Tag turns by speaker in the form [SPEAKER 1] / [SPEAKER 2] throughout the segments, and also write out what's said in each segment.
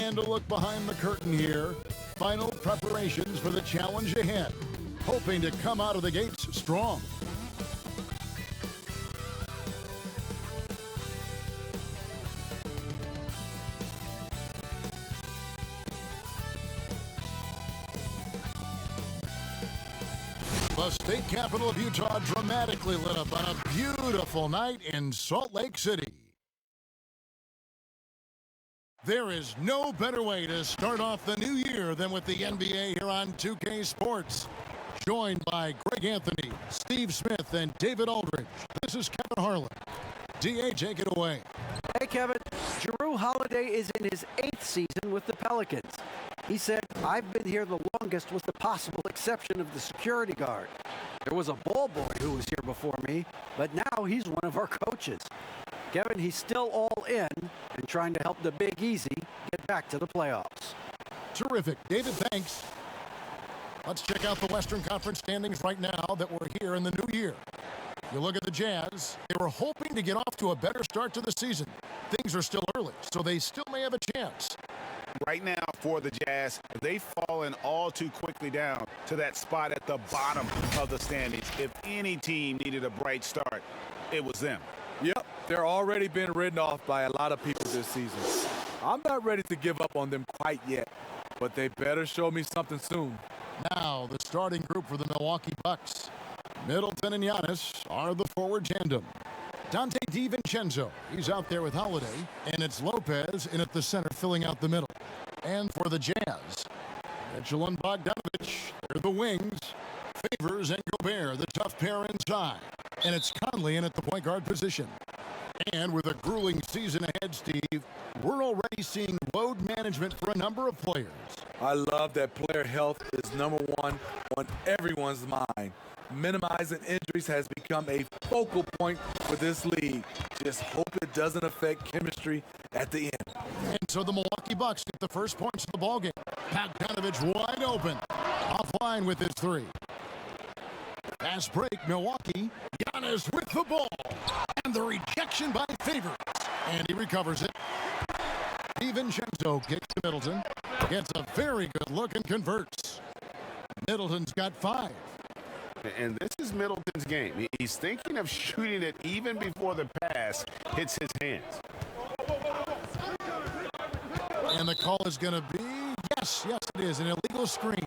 [SPEAKER 1] And a look behind the curtain here. Final preparations for the challenge ahead. Hoping to come out of the gates strong. The state capital of Utah dramatically lit up on a beautiful night in Salt Lake City. There is no better way to start off the new year than with the NBA here on 2K Sports. Joined by Greg Anthony, Steve Smith, and David Aldridge. This is Kevin Harlan. DA, take it away.
[SPEAKER 2] Hey, Kevin. Jrue Holiday is in his 8th season with the Pelicans. He said, "I've been here the longest with the possible exception of the security guard. There was a ball boy who was here before me, but now he's one of our coaches." Kevin, he's still all in and trying to help the Big Easy get back to the playoffs.
[SPEAKER 1] Terrific. David, thanks. Let's check out the Western Conference standings right now that we're here in the new year. You look at the Jazz, they were hoping to get off to a better start to the season. Things are still early, so they still may have a chance.
[SPEAKER 3] Right now for the Jazz, they've fallen all too quickly down to that spot at the bottom of the standings. If any team needed a bright start, it was them.
[SPEAKER 4] Yep, they're already been written off by a lot of people this season. I'm not ready to give up on them quite yet, but they better show me something soon.
[SPEAKER 1] Now, the starting group for the Milwaukee Bucks. Middleton and Giannis are the forward tandem. Dante DiVincenzo, he's out there with Holiday, and it's Lopez in at the center filling out the middle. And for the Jazz, Mitchell and Bogdanovich, they're the wings. Favors and Gobert, the tough pair inside. And it's Conley in at the point guard position. And with a grueling season ahead, Steve, we're already seeing load management for a number of players.
[SPEAKER 4] I love that player health is number one on everyone's mind. Minimizing injuries has become a focal point for this league. Just hope it doesn't affect chemistry at the end.
[SPEAKER 1] And so the Milwaukee Bucks get the first points of the ballgame. Bogdanovich wide open. Offline with his three. Fast break, Milwaukee. Giannis with the ball. And the rejection by Favors. And he recovers it. DiVincenzo kicks to Middleton. Gets a very good look and converts. Middleton's got 5.
[SPEAKER 3] And this is Middleton's game. He's thinking of shooting it even before the pass hits his hands.
[SPEAKER 1] And the call is going to be, yes, it is, an illegal screen.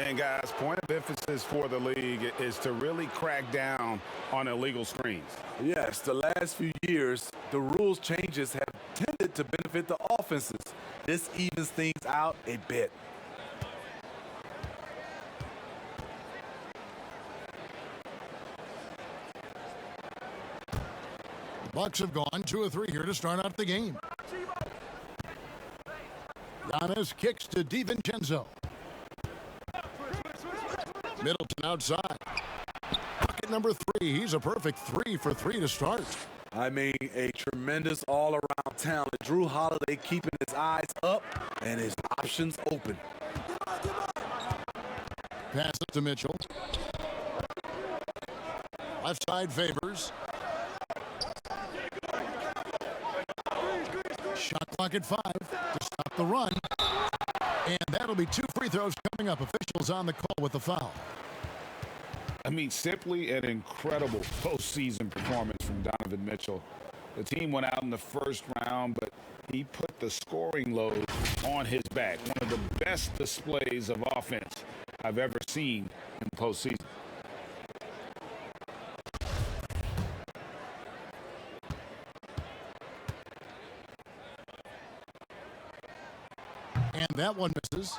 [SPEAKER 3] And guys, point of emphasis for the league is to really crack down on illegal screens.
[SPEAKER 4] Yes, the last few years, the rules changes have tended to benefit the offenses. This evens things out a bit.
[SPEAKER 1] Bucks have gone 2 of 3 here to start out the game. Giannis kicks to DiVincenzo. Middleton outside. Bucket number 3. He's a perfect 3 for 3 to start.
[SPEAKER 4] I mean, a tremendous all-around talent. Jrue Holiday keeping his eyes up and his options open.
[SPEAKER 1] Pass it to Mitchell. Left side Favors. Shot clock at 5 to stop the run. And that'll be 2 free throws coming up. Officials on the call with the foul.
[SPEAKER 3] I mean, simply an incredible postseason performance from Donovan Mitchell. The team went out in the first round, but he put the scoring load on his back. One of the best displays of offense I've ever seen in the postseason.
[SPEAKER 1] And that one misses.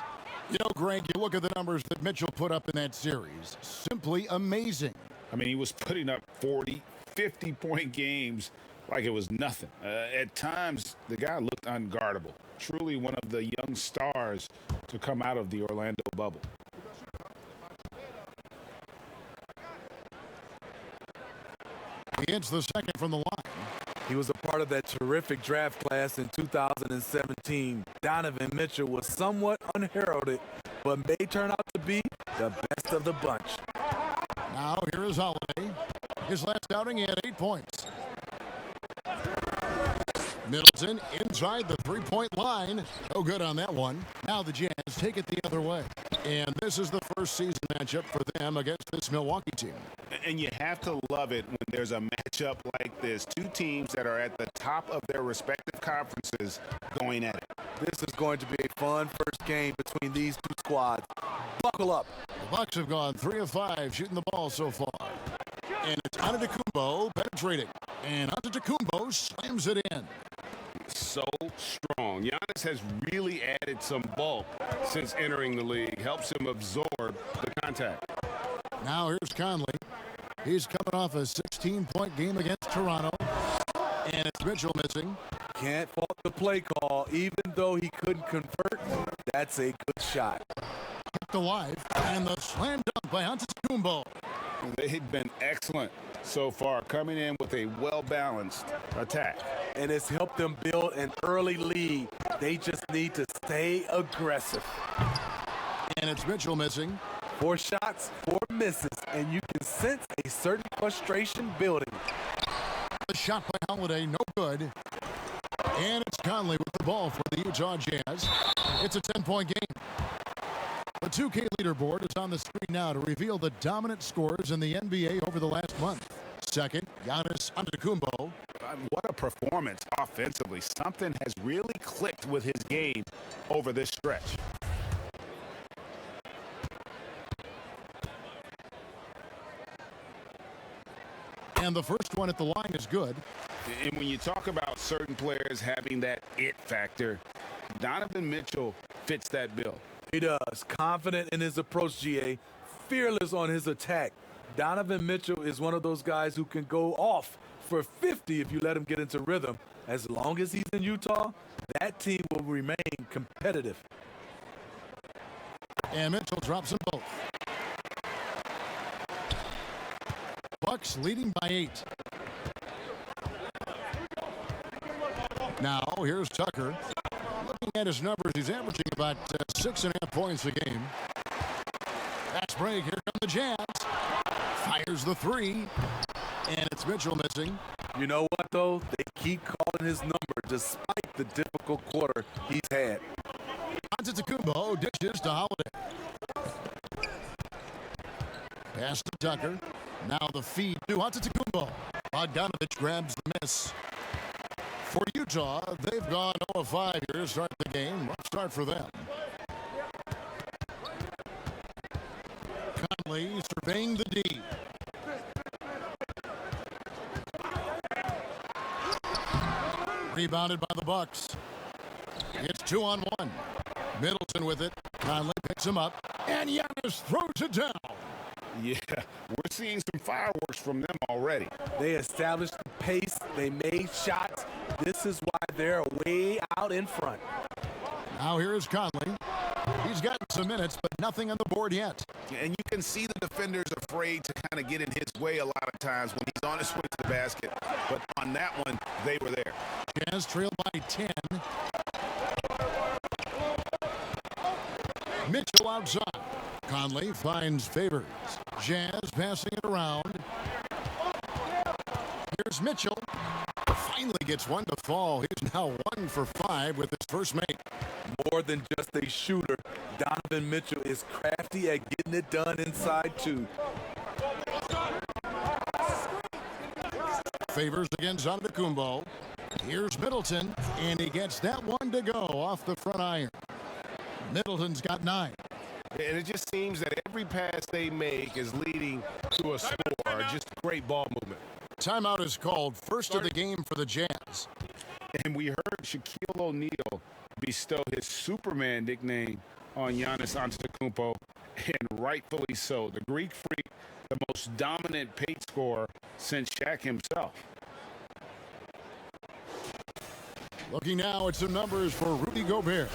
[SPEAKER 1] You know, Greg, you look at the numbers that Mitchell put up in that series. Simply amazing.
[SPEAKER 3] I mean, he was putting up 40, 50-point games like it was nothing. At times, the guy looked unguardable. Truly one of the young stars to come out of the Orlando bubble.
[SPEAKER 1] He hits the second from the line.
[SPEAKER 4] He was a part of that terrific draft class in 2017. Donovan Mitchell was somewhat unheralded, but may turn out to be the best of the bunch.
[SPEAKER 1] Now here is Holiday. His last outing, he had 8 points. Middleton inside the three-point line. No good on that one. Now the Jazz take it the other way. And this is the first season matchup for them against this Milwaukee team.
[SPEAKER 3] And you have to love it when there's a matchup like this. Two teams that are at the top of their respective conferences going at it.
[SPEAKER 4] This is going to be a fun first game between these two squads. Buckle up.
[SPEAKER 1] The Bucks have gone 3 of 5 shooting the ball so far. And it's Antetokounmpo penetrating. And Antetokounmpo slams it in.
[SPEAKER 5] So strong. Giannis has really added some bulk since entering the league. Helps him absorb the contact.
[SPEAKER 1] Now here's Conley. He's coming off a 16-point game against Toronto. And it's Mitchell missing.
[SPEAKER 4] Can't fault the play call. Even though he couldn't convert, that's a good shot.
[SPEAKER 1] Kept alive. And the slam dunk by Antetokounmpo.
[SPEAKER 3] They've been excellent so far, coming in with a well-balanced attack.
[SPEAKER 4] And it's helped them build an early lead. They just need to stay aggressive.
[SPEAKER 1] And it's Mitchell missing.
[SPEAKER 4] 4 shots, 4 misses, and you can sense a certain frustration building.
[SPEAKER 1] The shot by Holiday, no good. And it's Conley with the ball for the Utah Jazz. It's a 10-point game. The 2K leaderboard is on the screen now to reveal the dominant scores in the NBA over the last month. Second, Giannis Antetokounmpo.
[SPEAKER 3] What a performance offensively. Something has really clicked with his game over this stretch.
[SPEAKER 1] And the first one at the line is good.
[SPEAKER 3] And when you talk about certain players having that it factor, Donovan Mitchell fits that bill.
[SPEAKER 4] He does. Confident in his approach, GA. Fearless on his attack. Donovan Mitchell is one of those guys who can go off for 50 if you let him get into rhythm. As long as he's in Utah, that team will remain competitive.
[SPEAKER 1] And Mitchell drops them both. Bucks leading by 8. Now, here's Tucker. Looking at his numbers, he's averaging about 6.5 points a game. Fast break. Here come the Jazz. Fires the 3. And it's Mitchell missing.
[SPEAKER 4] You know what, though? They keep calling his number despite the difficult quarter he's had.
[SPEAKER 1] Antetokounmpo dishes to Holiday. Pass to Tucker. Now the feed to Antetokounmpo. Bogdanovich grabs the miss. For Utah, they've gone 0 of 5 here to start the game. Rough start for them. Conley surveying the D. Rebounded by the Bucks. It's 2-on-1. Middleton with it. Conley picks him up. And Giannis throws it down.
[SPEAKER 3] Yeah, we're seeing some fireworks from them already.
[SPEAKER 4] They established the pace. They made shots. This is why they're way out in front.
[SPEAKER 1] Now here is Conley. He's gotten some minutes, but nothing on the board yet.
[SPEAKER 3] And you can see the defenders afraid to kind of get in his way a lot of times when he's on his way to the basket. But on that one, they were there.
[SPEAKER 1] Jazz trail by 10. Mitchell outside. Conley finds Favors. Jazz passing it around. Here's Mitchell. Finally gets one to fall. He's now 1 for 5 with his first make.
[SPEAKER 4] More than just a shooter, Donovan Mitchell is crafty at getting it done inside, too.
[SPEAKER 1] Favors against Antetokounmpo. Here's Middleton, and he gets that one to go off the front iron. Middleton's got 9.
[SPEAKER 5] And it just seems that every pass they make is leading to a score. Just great ball movement.
[SPEAKER 1] Timeout is called. First of the game for the Jazz.
[SPEAKER 3] And we heard Shaquille O'Neal bestow his Superman nickname on Giannis Antetokounmpo, and rightfully so. The Greek Freak, the most dominant paint scorer since Shaq himself.
[SPEAKER 1] Looking now at some numbers for Rudy Gobert.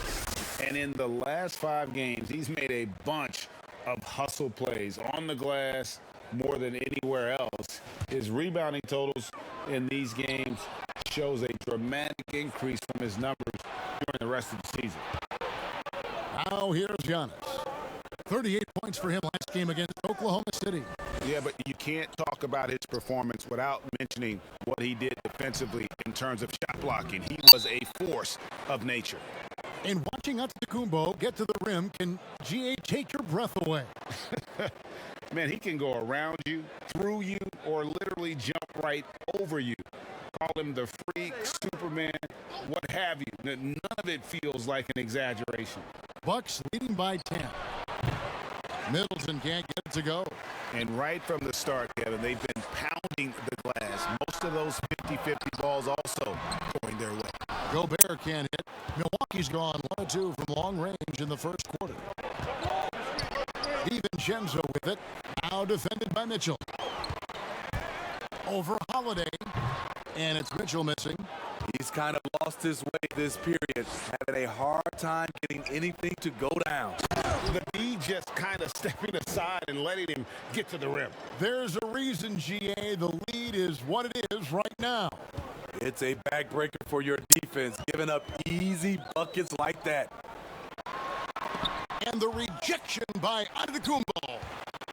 [SPEAKER 3] And in the last 5 games, he's made a bunch of hustle plays on the glass more than anywhere else. His rebounding totals in these games shows a dramatic increase from his numbers during the rest of the season.
[SPEAKER 1] Now here's Giannis. 38 points for him last game against Oklahoma City.
[SPEAKER 5] Yeah, but you can't talk about his performance without mentioning what he did defensively in terms of shot blocking. He was a force of nature.
[SPEAKER 1] And watching Antetokounmpo get to the rim can, GA, take your breath away.
[SPEAKER 5] Man, he can go around you, through you, or literally jump right over you. Call him the freak, Superman, what have you. None of it feels like an exaggeration.
[SPEAKER 1] Bucks leading by 10. Middleton can't get it to go.
[SPEAKER 5] And right from the start, Kevin, they've been pounding the glass. Most of those 50-50 balls also going their way.
[SPEAKER 1] Gobert can't hit. Milwaukee's gone 1-2 from long range in the first quarter. DiVincenzo with it. Now defended by Mitchell. Over Holiday. And it's Mitchell missing.
[SPEAKER 4] He's kind of lost his way this period, having a hard time getting anything to go down.
[SPEAKER 5] The D just kind of stepping aside and letting him get to the rim.
[SPEAKER 1] There's a reason, GA. The lead is what it is right now.
[SPEAKER 4] It's a backbreaker for your defense, giving up easy buckets like that.
[SPEAKER 1] And the rejection by Antetokounmpo.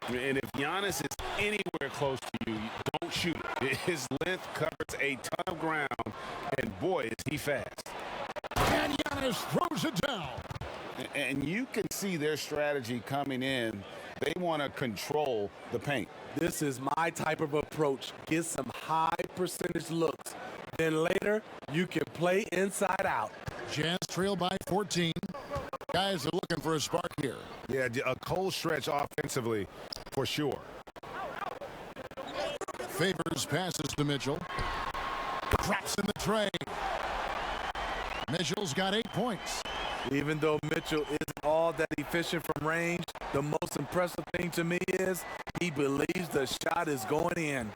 [SPEAKER 5] And if Giannis is anywhere close to you, don't shoot it. His length covers a ton of ground, and boy, is he fast.
[SPEAKER 1] And Giannis throws it down.
[SPEAKER 5] And you can see their strategy coming in. They want to control the paint.
[SPEAKER 4] This is my type of approach. Get some high percentage looks. Then later, you can play inside out.
[SPEAKER 1] Jazz trail by 14. Guys are looking for a spark here.
[SPEAKER 5] Yeah, a cold stretch offensively, for sure.
[SPEAKER 1] Favors passes to Mitchell. Drops in the tray. Mitchell's got 8 points.
[SPEAKER 4] Even though Mitchell isn't all that efficient from range, the most impressive thing to me is he believes the shot is going in.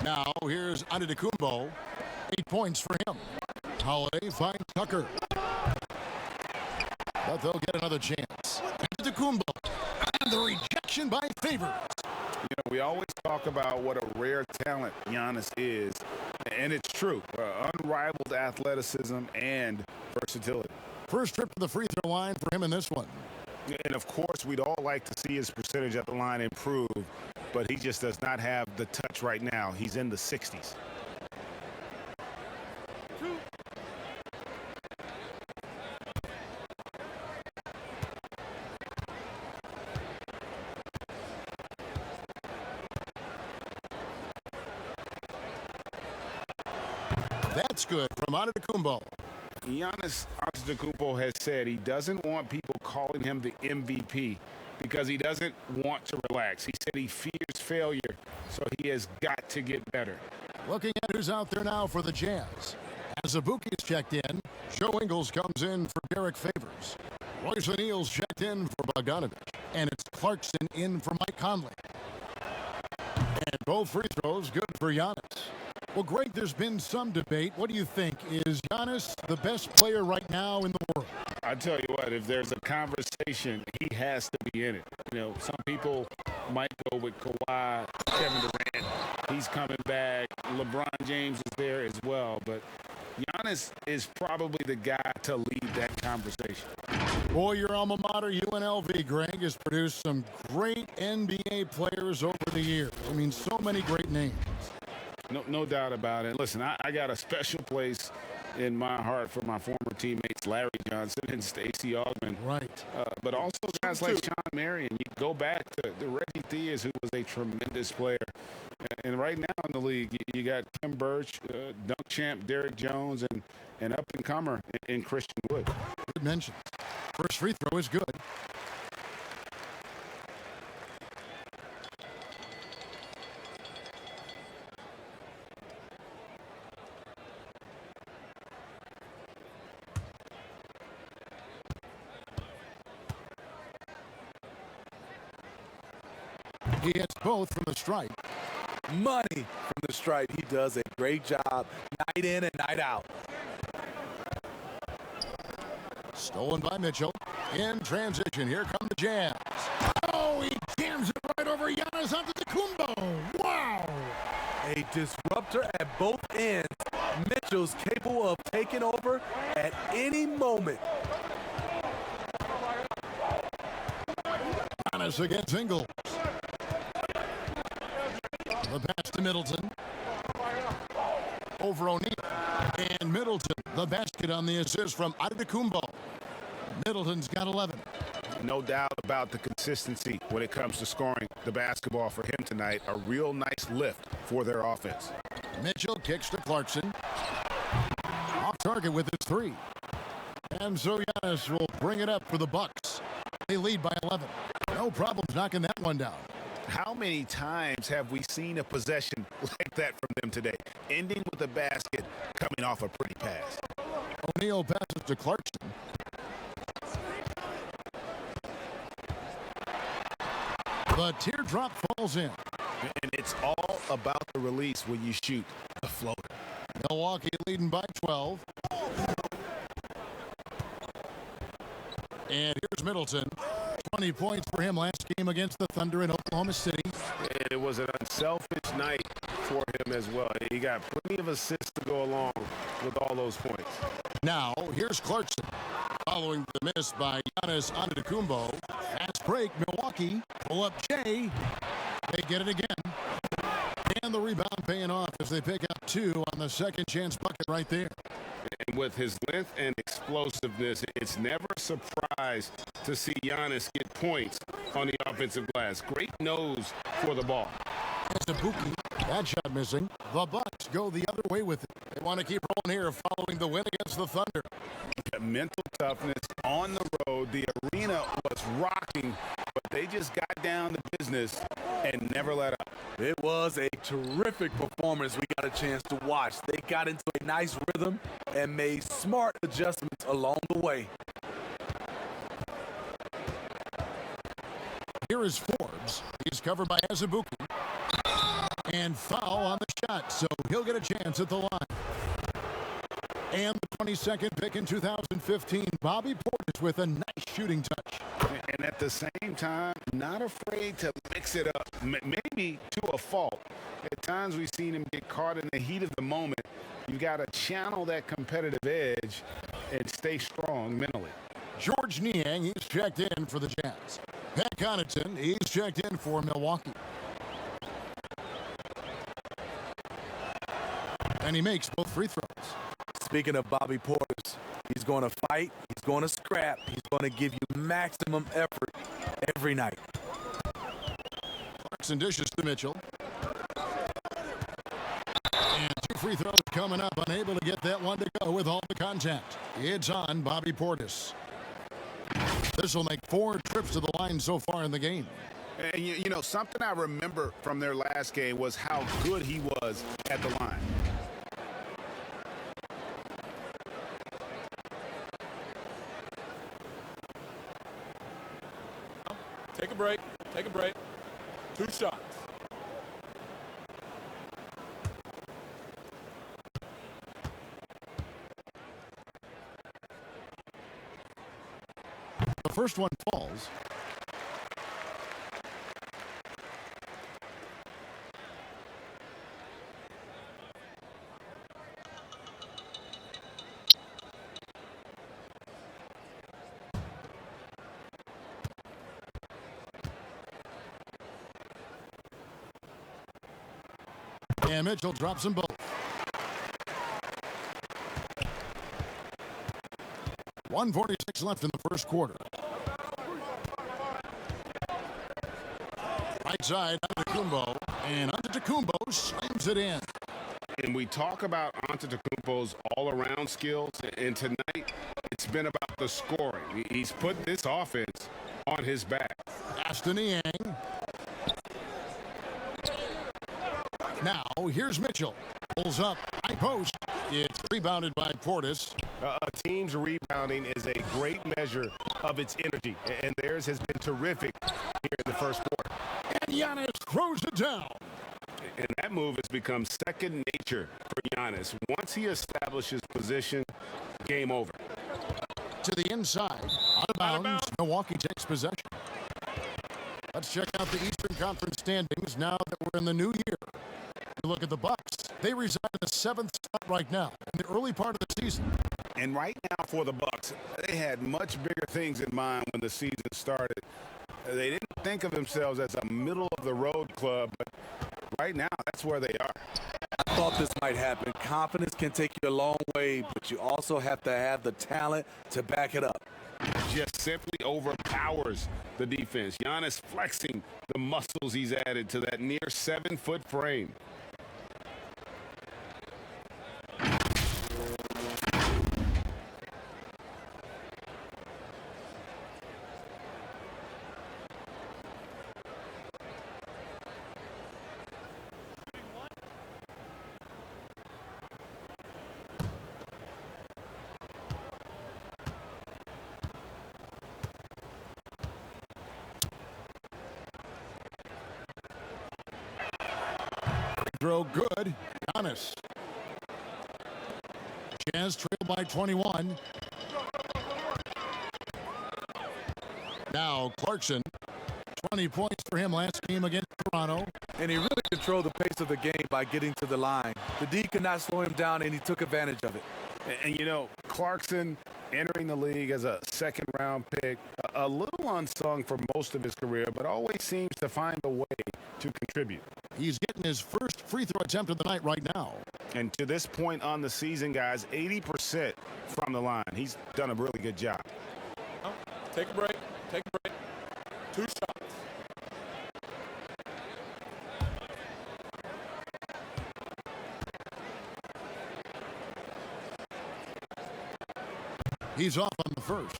[SPEAKER 1] Now here's Antetokounmpo. 8 points for him. Holiday finds Tucker. But they'll get another chance. Antetokounmpo. And the rejection by Favors.
[SPEAKER 5] You know, we always talk about what a rare talent Giannis is, and it's true. Unrivaled athleticism and versatility.
[SPEAKER 1] First trip to the free throw line for him in this one.
[SPEAKER 5] And of course, we'd all like to see his percentage at the line improve, but he just does not have the touch right now. He's in the 60s.
[SPEAKER 1] That's good from Antetokounmpo.
[SPEAKER 5] Giannis Antetokounmpo has said he doesn't want people calling him the MVP because he doesn't want to relax. He said he fears failure, so he has got to get better.
[SPEAKER 1] Looking at who's out there now for the Jazz. As Abuki's checked in, Joe Ingles comes in for Derek Favors. Royce O'Neal's checked in for Bogdanovich. And it's Clarkson in for Mike Conley. And both free throws good for Giannis. Well, Greg, there's been some debate. What do you think? Is Giannis the best player right now in the world?
[SPEAKER 5] I tell you what, if there's a conversation, he has to be in it. You know, some people might go with Kawhi, Kevin Durant. He's coming back. LeBron James is there as well. But Giannis is probably the guy to lead that conversation.
[SPEAKER 1] Boy, your alma mater, UNLV, Greg, has produced some great NBA players over the years. I mean, so many great names.
[SPEAKER 5] No doubt about it. Listen, I got a special place in my heart for my former teammates Larry Johnson and Stacey Augmon.
[SPEAKER 1] Right.
[SPEAKER 5] But also guys like Sean Marion. You go back to Reggie Theus, who was a tremendous player. And right now in the league, you got Tim Birch, dunk champ Derrick Jones, and up-and-comer in Christian Wood.
[SPEAKER 1] Good mention. First free throw is good. He hits both from the stripe.
[SPEAKER 4] Money from the stripe. He does a great job night in and night out.
[SPEAKER 1] Stolen by Mitchell. In transition, here come the Jazz. Oh, he jams it right over Giannis Antetokounmpo. Wow!
[SPEAKER 4] A disruptor at both ends. Mitchell's capable of taking over at any moment.
[SPEAKER 1] Giannis against Ingles. The pass to Middleton. Over O'Neal. And Middleton, the basket on the assist from Antetokounmpo. Middleton's got 11.
[SPEAKER 5] No doubt about the consistency when it comes to scoring the basketball for him tonight. A real nice lift for their offense.
[SPEAKER 1] Mitchell kicks to Clarkson. Off target with his three. And so Giannis will bring it up for the Bucks. They lead by 11. No problems knocking that one down.
[SPEAKER 5] How many times have we seen a possession like that from them today? Ending with a basket, coming off a pretty pass.
[SPEAKER 1] O'Neal passes to Clarkson. The teardrop falls in.
[SPEAKER 5] And it's all about the release when you shoot a floater.
[SPEAKER 1] Milwaukee leading by 12. And here's Middleton. 20 points for him last game against the Thunder in Oklahoma City.
[SPEAKER 5] And it was an unselfish night for him as well. He got plenty of assists to go along with all those points.
[SPEAKER 1] Now, here's Clarkson. Following the miss by Giannis Antetokounmpo. Fast break, Milwaukee. Pull up Jay. They get it again. And the rebound paying off as they pick up two on the second chance bucket right there.
[SPEAKER 5] And with his length and explosiveness, it's never a surprise to see Giannis get points on the offensive glass. Great nose for the ball.
[SPEAKER 1] Azubuike, that shot missing. The Bucks go the other way with it. They want to keep rolling here following the win against the Thunder.
[SPEAKER 5] Mental toughness on the road. The arena was rocking, but they just got down to business and never let up.
[SPEAKER 4] It was a terrific performance we got a chance to watch. They got into a nice rhythm and made smart adjustments along the way.
[SPEAKER 1] Here is Forbes. He's covered by Azubuike. And foul on the shot, so he'll get a chance at the line. And the 22nd pick in 2015, Bobby Portis with a nice shooting touch.
[SPEAKER 5] And at the same time, not afraid to mix it up, maybe to a fault. At times we've seen him get caught in the heat of the moment. You got to channel that competitive edge and stay strong mentally.
[SPEAKER 1] George Niang, he's checked in for the Jazz. Pat Connaughton, he's checked in for Milwaukee. And he makes both free throws.
[SPEAKER 4] Speaking of Bobby Portis, he's going to fight, he's going to scrap, he's going to give you maximum effort every night.
[SPEAKER 1] Clarkson dishes to Mitchell. And two free throws coming up, unable to get that one to go with all the contact. It's on Bobby Portis. This will make 4 trips to the line so far in the game.
[SPEAKER 5] And you know, something I remember from their last game was how good he was at the line.
[SPEAKER 6] Take a break. Take a break. 2 shots.
[SPEAKER 1] The first one falls. And Mitchell drops them both. .146 left in the first quarter. Right side, Antetokounmpo. And Antetokounmpo slams it in.
[SPEAKER 5] And we talk about Antetokounmpo's all-around skills, and tonight it's been about the scoring. He's put this offense on his back.
[SPEAKER 1] Aston Niang. Now, here's Mitchell. Pulls up, high post. It's rebounded by Portis.
[SPEAKER 5] A team's rebounding is a great measure of its energy, and theirs has been terrific here in the first quarter.
[SPEAKER 1] And Giannis throws it down.
[SPEAKER 5] And that move has become second nature for Giannis. Once he establishes position, game over.
[SPEAKER 1] To the inside, out of bounds. Milwaukee takes possession. Let's check out the Eastern Conference standings now that we're in the new year. You look at the Bucks. They reside in the 7th spot right now in the early part of the season.
[SPEAKER 5] And right now for the Bucks, they had much bigger things in mind when the season started. They didn't think of themselves as a middle-of-the-road club, but
[SPEAKER 3] right now, that's where they are.
[SPEAKER 4] I thought this might happen. Confidence can take you a long way, but you also have to have the talent to back it up.
[SPEAKER 5] Just simply overpowers the defense. Giannis flexing the muscles he's added to that near 7-foot frame.
[SPEAKER 1] Throw good. Giannis. Jazz trail by 21. Now Clarkson. 20 points for him last game against Toronto.
[SPEAKER 4] And he really controlled the pace of the game by getting to the line. The D could not slow him down, and he took advantage of it.
[SPEAKER 5] And you know, Clarkson entering the league as a second-round pick, a little unsung for most of his career, but always seems to find a way to contribute.
[SPEAKER 1] He's getting his first free throw attempt of the night right now.
[SPEAKER 5] And to this point on the season, guys, 80% from the line. He's done a really good job.
[SPEAKER 6] Take a break. Take a break. 2 shots.
[SPEAKER 1] He's off on the first.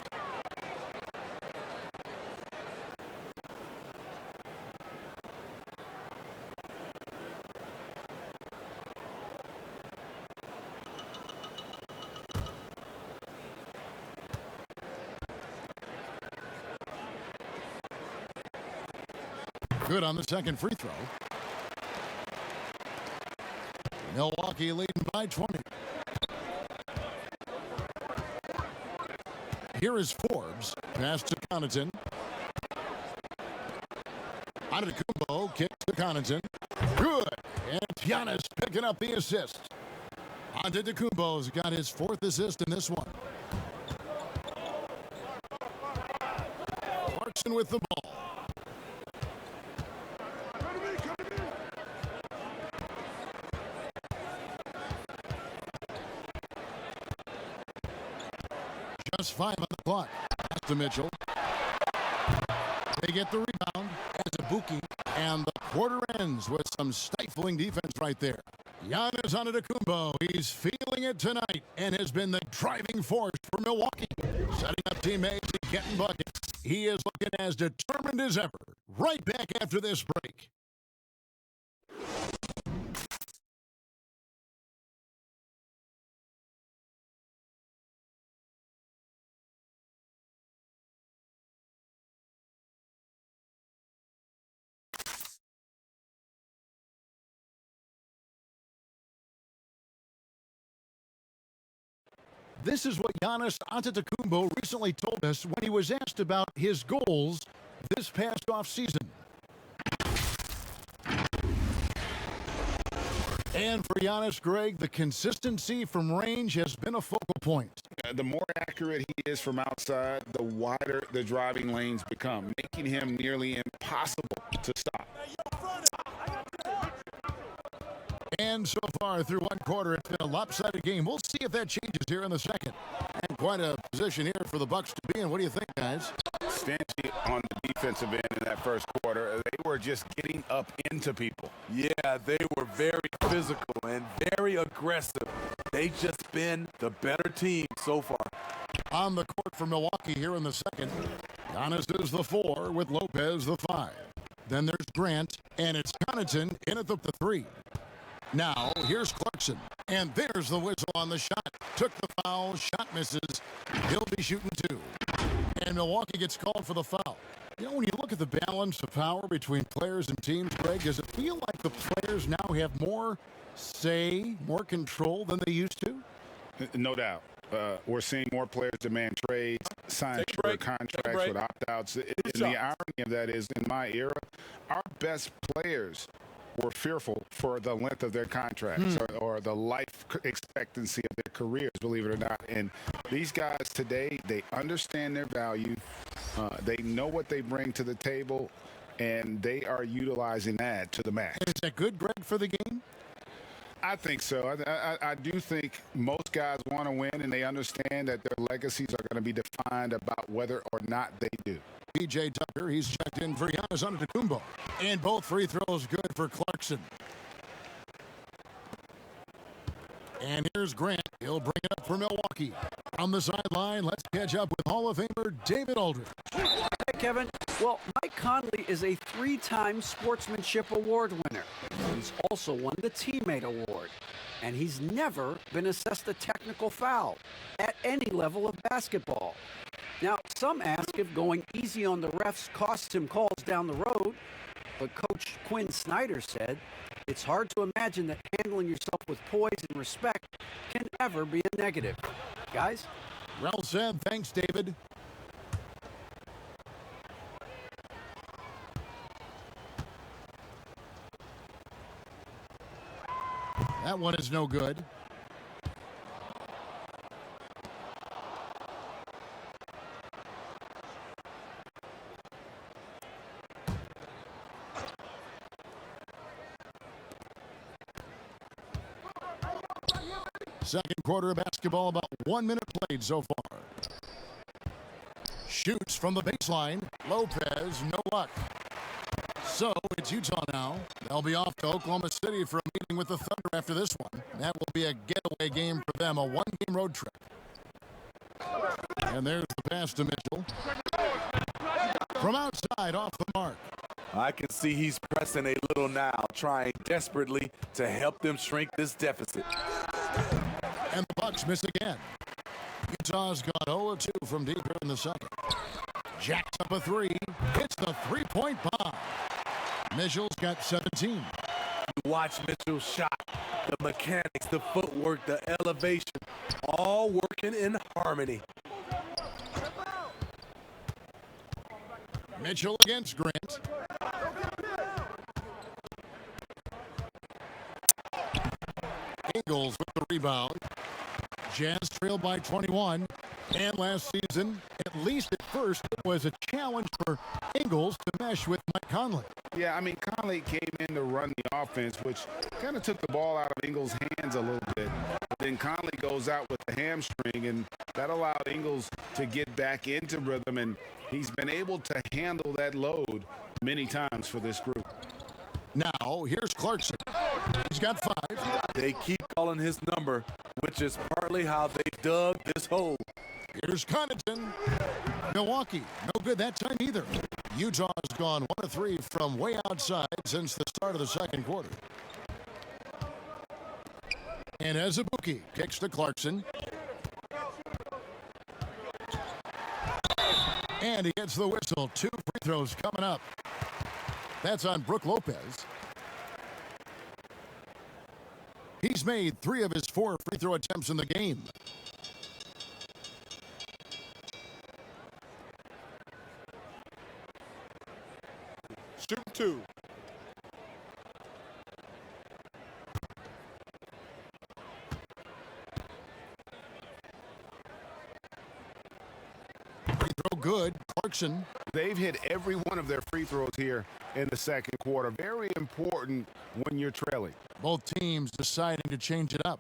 [SPEAKER 1] Good on the second free throw. Milwaukee leading by 20. Here is Forbes. Pass to Connaughton. Antetokounmpo. Kick to Connaughton. Good. And Giannis picking up the assist. Antetokounmpo's got his 4th assist in this one. Clarkson with the ball. Just 5 on the clock. Pass to Mitchell. They get the rebound as Ibuki, and the quarter ends with some stifling defense right there. Giannis Antetokounmpo, he's feeling it tonight and has been the driving force for Milwaukee. Setting up teammates and getting buckets. He is looking as determined as ever. Right back after this break. This is what Giannis Antetokounmpo recently told us when he was asked about his goals this past offseason. And for Giannis, Greg, the consistency from range has been a focal point.
[SPEAKER 5] The more accurate he is from outside, the wider the driving lanes become, making him nearly impossible to stop.
[SPEAKER 1] And so far through one quarter, it's been a lopsided game. We'll see if that changes here in the second. And quite a position here for the Bucks to be in. What do you think, guys?
[SPEAKER 5] Stanchi on the defensive end in that first quarter. They were just getting up into people.
[SPEAKER 4] Yeah, they were very physical and very aggressive. They've just been the better team so far.
[SPEAKER 1] On the court for Milwaukee here in the second, Giannis is the 4 with Lopez the 5. Then there's Grant, and it's Connaughton in at the 3. Now, here's Clarkson, and there's the whistle on the shot. Took the foul, shot misses. He'll be shooting 2. And Milwaukee gets called for the foul. You know, when you look at the balance of power between players and teams, Greg, does it feel like the players now have more say, more control than they used to?
[SPEAKER 5] No doubt. We're seeing more players demand trades, sign shorter contracts with opt-outs. And the irony of that is, in my era, our best players were fearful for the length of their contracts or the life expectancy of their careers, believe it or not. And these guys today, they understand their value. They know what they bring to the table.
[SPEAKER 3] and they are utilizing that to the max.
[SPEAKER 1] And is that good, Greg, for the game?
[SPEAKER 3] I think so. I do think most guys want to win, and they understand that their legacies are going to be defined about whether or not they do.
[SPEAKER 1] P.J. Tucker, he's checked in for Giannis Antetokounmpo. And both free throws good for Clarkson. And here's Grant. He'll bring it up for Milwaukee. On the sideline, let's catch up with Hall of Famer David Aldridge.
[SPEAKER 2] Hey, Kevin. Well, Mike Conley is a 3-time Sportsmanship Award winner. He's also won the Teammate Award. And he's never been assessed a technical foul at any level of basketball. Now, some ask if going easy on the refs costs him calls down the road. But Coach Quinn Snyder said, it's hard to imagine that handling yourself with poise and respect can ever be a negative. Guys?
[SPEAKER 1] Well said. Thanks, David. That one is no good. Second quarter of basketball, about 1 minute played so far. Shoots from the baseline. Lopez, no luck. So it's Utah now. They'll be off to Oklahoma City for a meeting with the Thunder after this one. That will be a getaway game for them, a one-game road trip. And there's the pass to Mitchell. From outside, off the mark.
[SPEAKER 4] I can see he's pressing a little now, trying desperately to help them shrink this deficit.
[SPEAKER 1] And the Bucks miss again. Utah's gone 0-2 from deep here in the second. Jacks up a three. Hits the three-point bomb. Mitchell's got 17.
[SPEAKER 4] You watch Mitchell's shot. The mechanics, the footwork, the elevation, all working in harmony.
[SPEAKER 1] Mitchell against Grant. Ingles with the rebound. Jazz trailed by 21. And last season, at least at first, it was a challenge for Ingles to mesh with Mike Conley.
[SPEAKER 3] Yeah, I mean, Conley came in to run the offense, which kind of took the ball out of Ingles' hands a little bit. But then Conley goes out with the hamstring, and that allowed Ingles to get back into rhythm, and he's been able to handle that load many times for this group.
[SPEAKER 1] Now, here's Clarkson. He's got 5.
[SPEAKER 4] They keep calling his number, which is partly how they dug this hole.
[SPEAKER 1] Here's Connaughton. Milwaukee, no good that time either. Utah has gone 1 of 3 from way outside since the start of the second quarter. And Azubuike kicks to Clarkson. And he gets the whistle. 2 free throws coming up. That's on Brook Lopez. He's made 3 of his 4 free throw attempts in the game.
[SPEAKER 6] Shoot 2.
[SPEAKER 1] Free throw good. Clarkson.
[SPEAKER 3] They've hit every one of their free throws here in the second quarter. Very important when you're trailing.
[SPEAKER 1] Both teams deciding to change it up.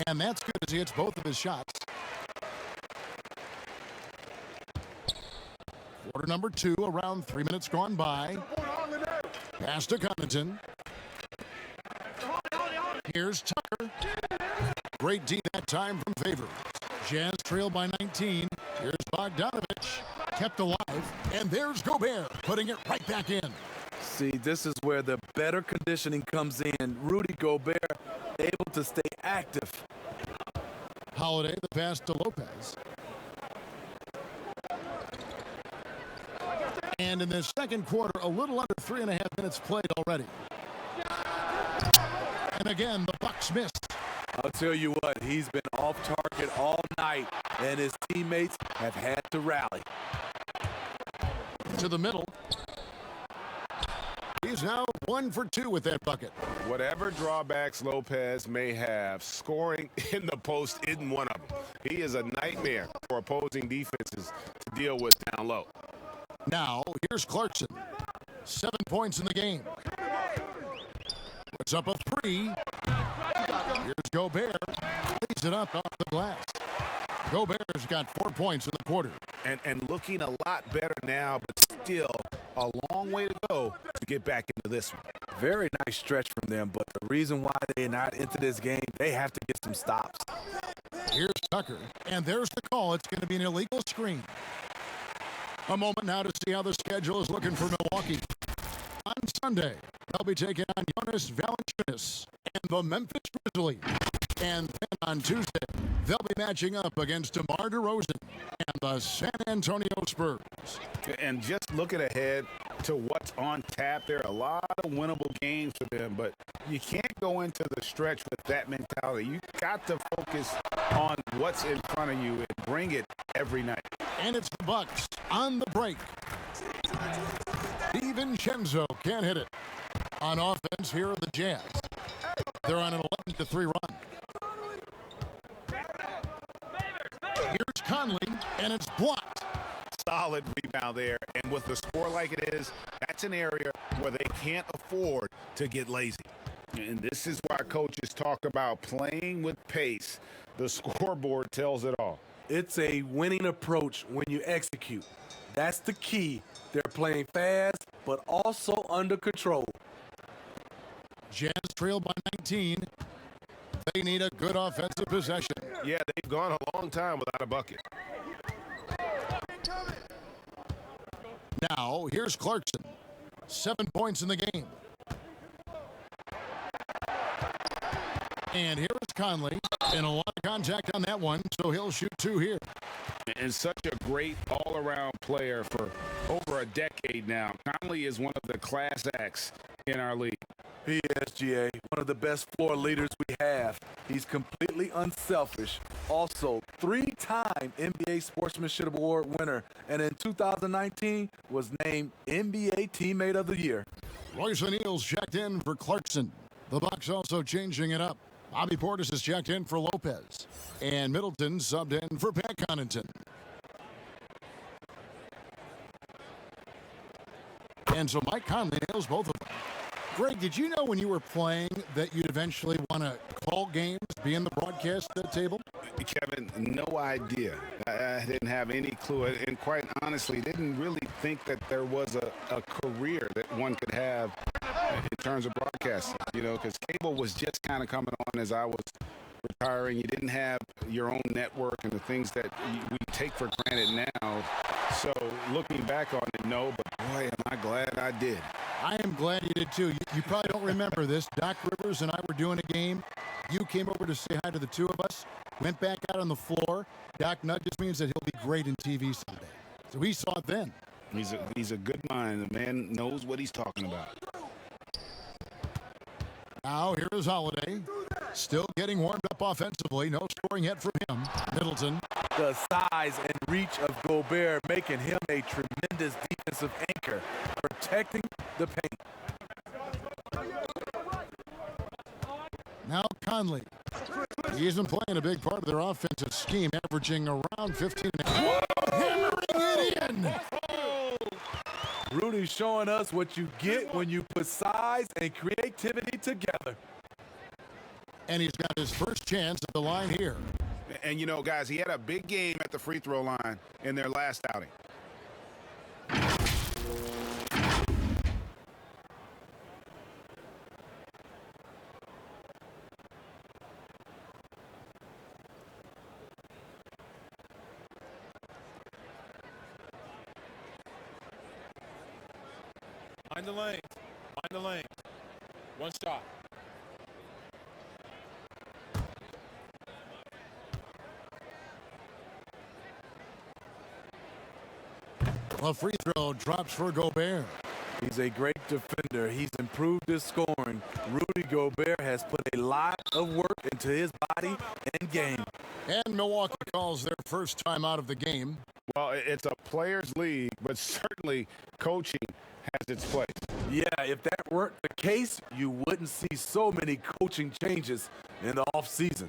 [SPEAKER 1] And that's good as he hits both of his shots. Quarter number 2, around 3 minutes gone by. Pass to Connaughton. Here's Tucker. Great D that time from Favors. Jazz trail by 19. Here's Bogdanovich. Kept alive. And there's Gobert putting it right back in.
[SPEAKER 4] See, this is where the better conditioning comes in. Rudy Gobert able to stay active.
[SPEAKER 1] Holiday, the pass to Lopez. And in the second quarter, a little under 3.5 minutes played already. And again, the Bucks missed.
[SPEAKER 4] I'll tell you what, he's been off target all night, and his teammates have had to rally.
[SPEAKER 1] To the middle. He's now 1 for 2 with that bucket.
[SPEAKER 5] Whatever drawbacks Lopez may have, scoring in the post isn't one of them. He is a nightmare for opposing defenses to deal with down low.
[SPEAKER 1] Now, here's Clarkson. 7 points in the game. Puts up a three. Here's Gobert. Lays it up off the glass. Gobert's got 4 points in the quarter.
[SPEAKER 5] And looking a lot better now, but still a long way to go to get back into this one.
[SPEAKER 4] Very nice stretch from them, but the reason why they're not into this game, they have to get some stops.
[SPEAKER 1] Here's Tucker, and there's the call. It's going to be an illegal screen. A moment now to see how the schedule is looking for Milwaukee. On Sunday, they'll be taking on Jonas Valanciunas and the Memphis Grizzlies. And then on Tuesday, they'll be matching up against DeMar DeRozan and the San Antonio Spurs.
[SPEAKER 5] And just looking ahead to what's on tap, there are a lot of winnable games for them, but you can't go into the stretch with that mentality. You got to focus on what's in front of you and bring it every night.
[SPEAKER 1] And it's the Bucks on the break. DiVincenzo can't hit it. On offense, here are the Jazz. They're on an 11-3 run. Here's Conley, and it's blocked.
[SPEAKER 5] Solid rebound there, and with the score like it is, that's an area where they can't afford to get lazy. And this is why coaches talk about playing with pace. The scoreboard tells it all.
[SPEAKER 4] It's a winning approach when you execute. That's the key. They're playing fast, but also under control.
[SPEAKER 1] Jazz trail by 19. They need a good offensive possession.
[SPEAKER 5] Yeah, they've gone a long time without a bucket.
[SPEAKER 1] Now, here's Clarkson. 7 points in the game. And here's Conley. And a lot of contact on that one, so he'll shoot 2 here.
[SPEAKER 5] And such a great all-around player for over a decade now. Conley is one of the class acts in our league.
[SPEAKER 4] He is, GA, one of the best floor leaders we have. He's completely unselfish. Also, 3-time NBA Sportsmanship Award winner, and in 2019 was named NBA Teammate of the Year.
[SPEAKER 1] Royce O'Neal's checked in for Clarkson. The Bucks also changing it up. Bobby Portis is checked in for Lopez. And Middleton subbed in for Pat Connaughton. And so Mike Conley nails both of them. Greg, did you know when you were playing that you'd eventually want to call games, be in the broadcast table?
[SPEAKER 5] Kevin, no idea. I didn't have any clue. And quite honestly, didn't really think that there was a career that one could have in terms of broadcasting, you know, because cable was just kind of coming on as I was retiring. You didn't have your own network and the things that we take for granted now. So looking back on it, no, but boy, am I glad I did.
[SPEAKER 1] I am glad you did too. You probably don't remember this. Doc Rivers and I were doing a game. You came over to say hi to the two of us, went back out on the floor. Doc nudges me and said he'll be great in TV someday. So we saw it then.
[SPEAKER 5] He's a good mind. The man knows what he's talking about.
[SPEAKER 1] Now here is Holiday. Still getting warmed up offensively. No scoring yet from him. Middleton.
[SPEAKER 4] The size and reach of Gobert making him a tremendous defensive anchor, protecting the paint.
[SPEAKER 1] Now Conley. He's been playing a big part of their offensive scheme, averaging around 15 and a half. Hammering it in.
[SPEAKER 4] Rudy's showing us what you get when you put size and creativity together.
[SPEAKER 1] And he's got his first chance at the line here.
[SPEAKER 5] And, you know, guys, he had a big game at the free throw line in their last outing.
[SPEAKER 6] Find the lane. Find the lane. One shot.
[SPEAKER 1] A free throw drops for Gobert.
[SPEAKER 4] He's a great defender. He's improved his scoring. Rudy Gobert has put a lot of work into his body and game.
[SPEAKER 1] And Milwaukee calls their first time out of the game.
[SPEAKER 5] Well, it's a players' league, but certainly coaching
[SPEAKER 3] has its place.
[SPEAKER 4] Yeah, if that weren't the case, you wouldn't see so many coaching changes in the offseason.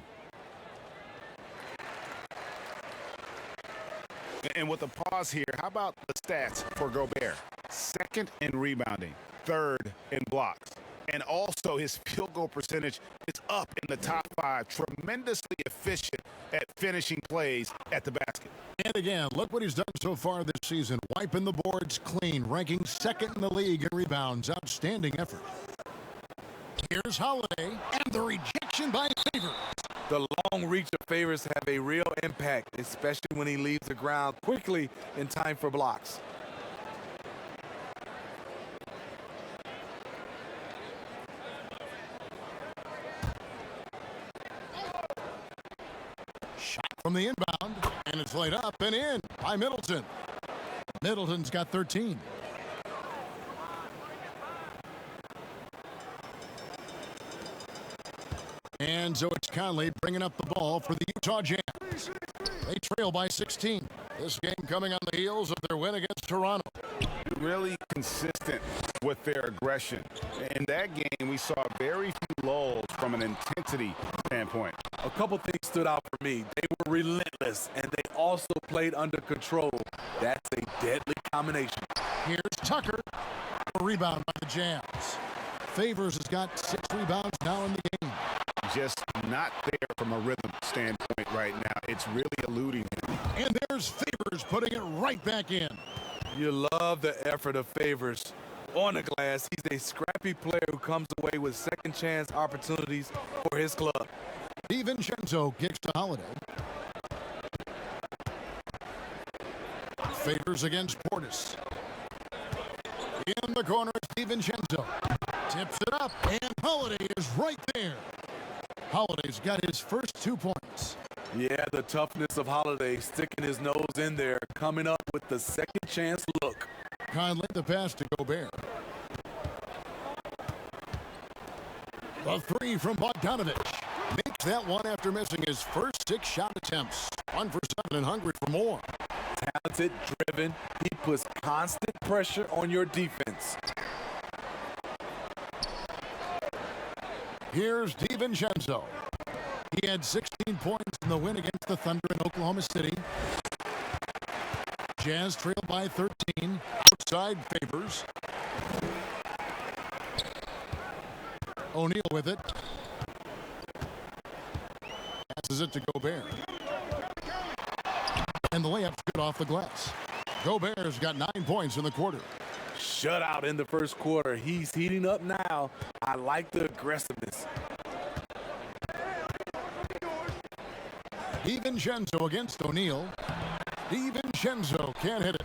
[SPEAKER 3] And with a pause here, how about the stats for Gobert? Second in rebounding, third in blocks. And also his field goal percentage is up in the top 5. Tremendously efficient at finishing plays at the basket.
[SPEAKER 1] And again, look what he's done so far this season. Wiping the boards clean, ranking second in the league in rebounds. Outstanding effort. Here's Holiday, and the rejection by Favors.
[SPEAKER 4] The long reach of Favors have a real impact, especially when he leaves the ground quickly in time for blocks.
[SPEAKER 1] Shot from the inbound, and it's laid up and in by Middleton. Middleton's got 13. And so it's Conley bringing up the ball for the Utah Jazz. They trail by 16. This game coming on the heels of their win against Toronto.
[SPEAKER 3] Really consistent with their aggression. In that game, we saw very few lulls from an intensity standpoint.
[SPEAKER 4] A couple things stood out for me. They were relentless, and they also played under control. That's a deadly combination.
[SPEAKER 1] Here's Tucker. A rebound by the Jazz. Favors has got 6 rebounds now in the game.
[SPEAKER 3] Just not there from a rhythm standpoint right now. It's really eluding him.
[SPEAKER 1] And there's Favors putting it right back in.
[SPEAKER 4] You love the effort of Favors. On the glass, he's a scrappy player who comes away with second chance opportunities for his club.
[SPEAKER 1] DiVincenzo kicks to Holiday. Favors against Portis. In the corner, it's DiVincenzo. Tips it up, and Holiday is right there. Holiday's got his first 2 points.
[SPEAKER 4] Yeah, the toughness of Holiday, sticking his nose in there, coming up with the second chance look.
[SPEAKER 1] Conley the pass to Gobert. The 3 from Bogdanovich. Makes that one after missing his first 6 shot attempts. 1 for 7 and hungry for more.
[SPEAKER 4] Talented, driven, he puts constant pressure on your defense.
[SPEAKER 1] Here's DiVincenzo. He had 16 points in the win against the Thunder in Oklahoma City. Jazz trailed by 13. Outside Favors. O'Neal with it. Passes it to Gobert. And the layup's good off the glass. Gobert's got 9 points in the quarter.
[SPEAKER 4] Shutout in the first quarter. He's heating up now. I like the aggressiveness.
[SPEAKER 1] DiVincenzo against O'Neal. DiVincenzo can't hit it.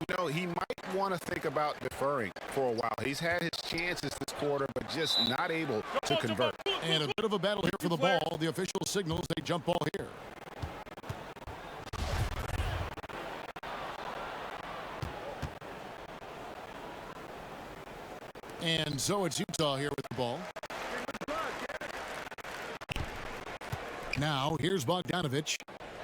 [SPEAKER 3] You know, he might want to think about deferring for a while. He's had his chances this quarter, but just not able to convert.
[SPEAKER 1] And a bit of a battle here for the ball. The official signals a jump ball here. And so it's Utah here with the ball. Now, here's Bogdanovich.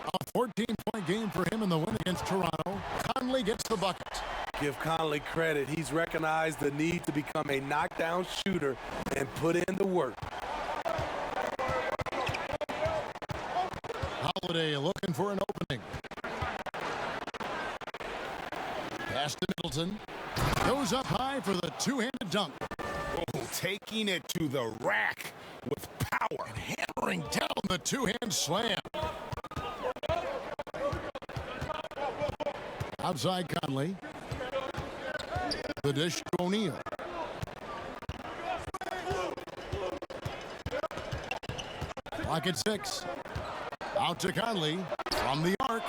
[SPEAKER 1] A 14-point game for him in the win against Toronto. Conley gets the bucket.
[SPEAKER 4] Give Conley credit. He's recognized the need to become a knockdown shooter and put in the work.
[SPEAKER 1] Holiday looking for an opening. Pass to Middleton. Goes up high for the two-handed dunk.
[SPEAKER 3] Oh, taking it to the rack with power.
[SPEAKER 1] And hammering down the two-hand slam. Outside Conley. The dish to O'Neal. Clock at 6. Out to Conley from the arc.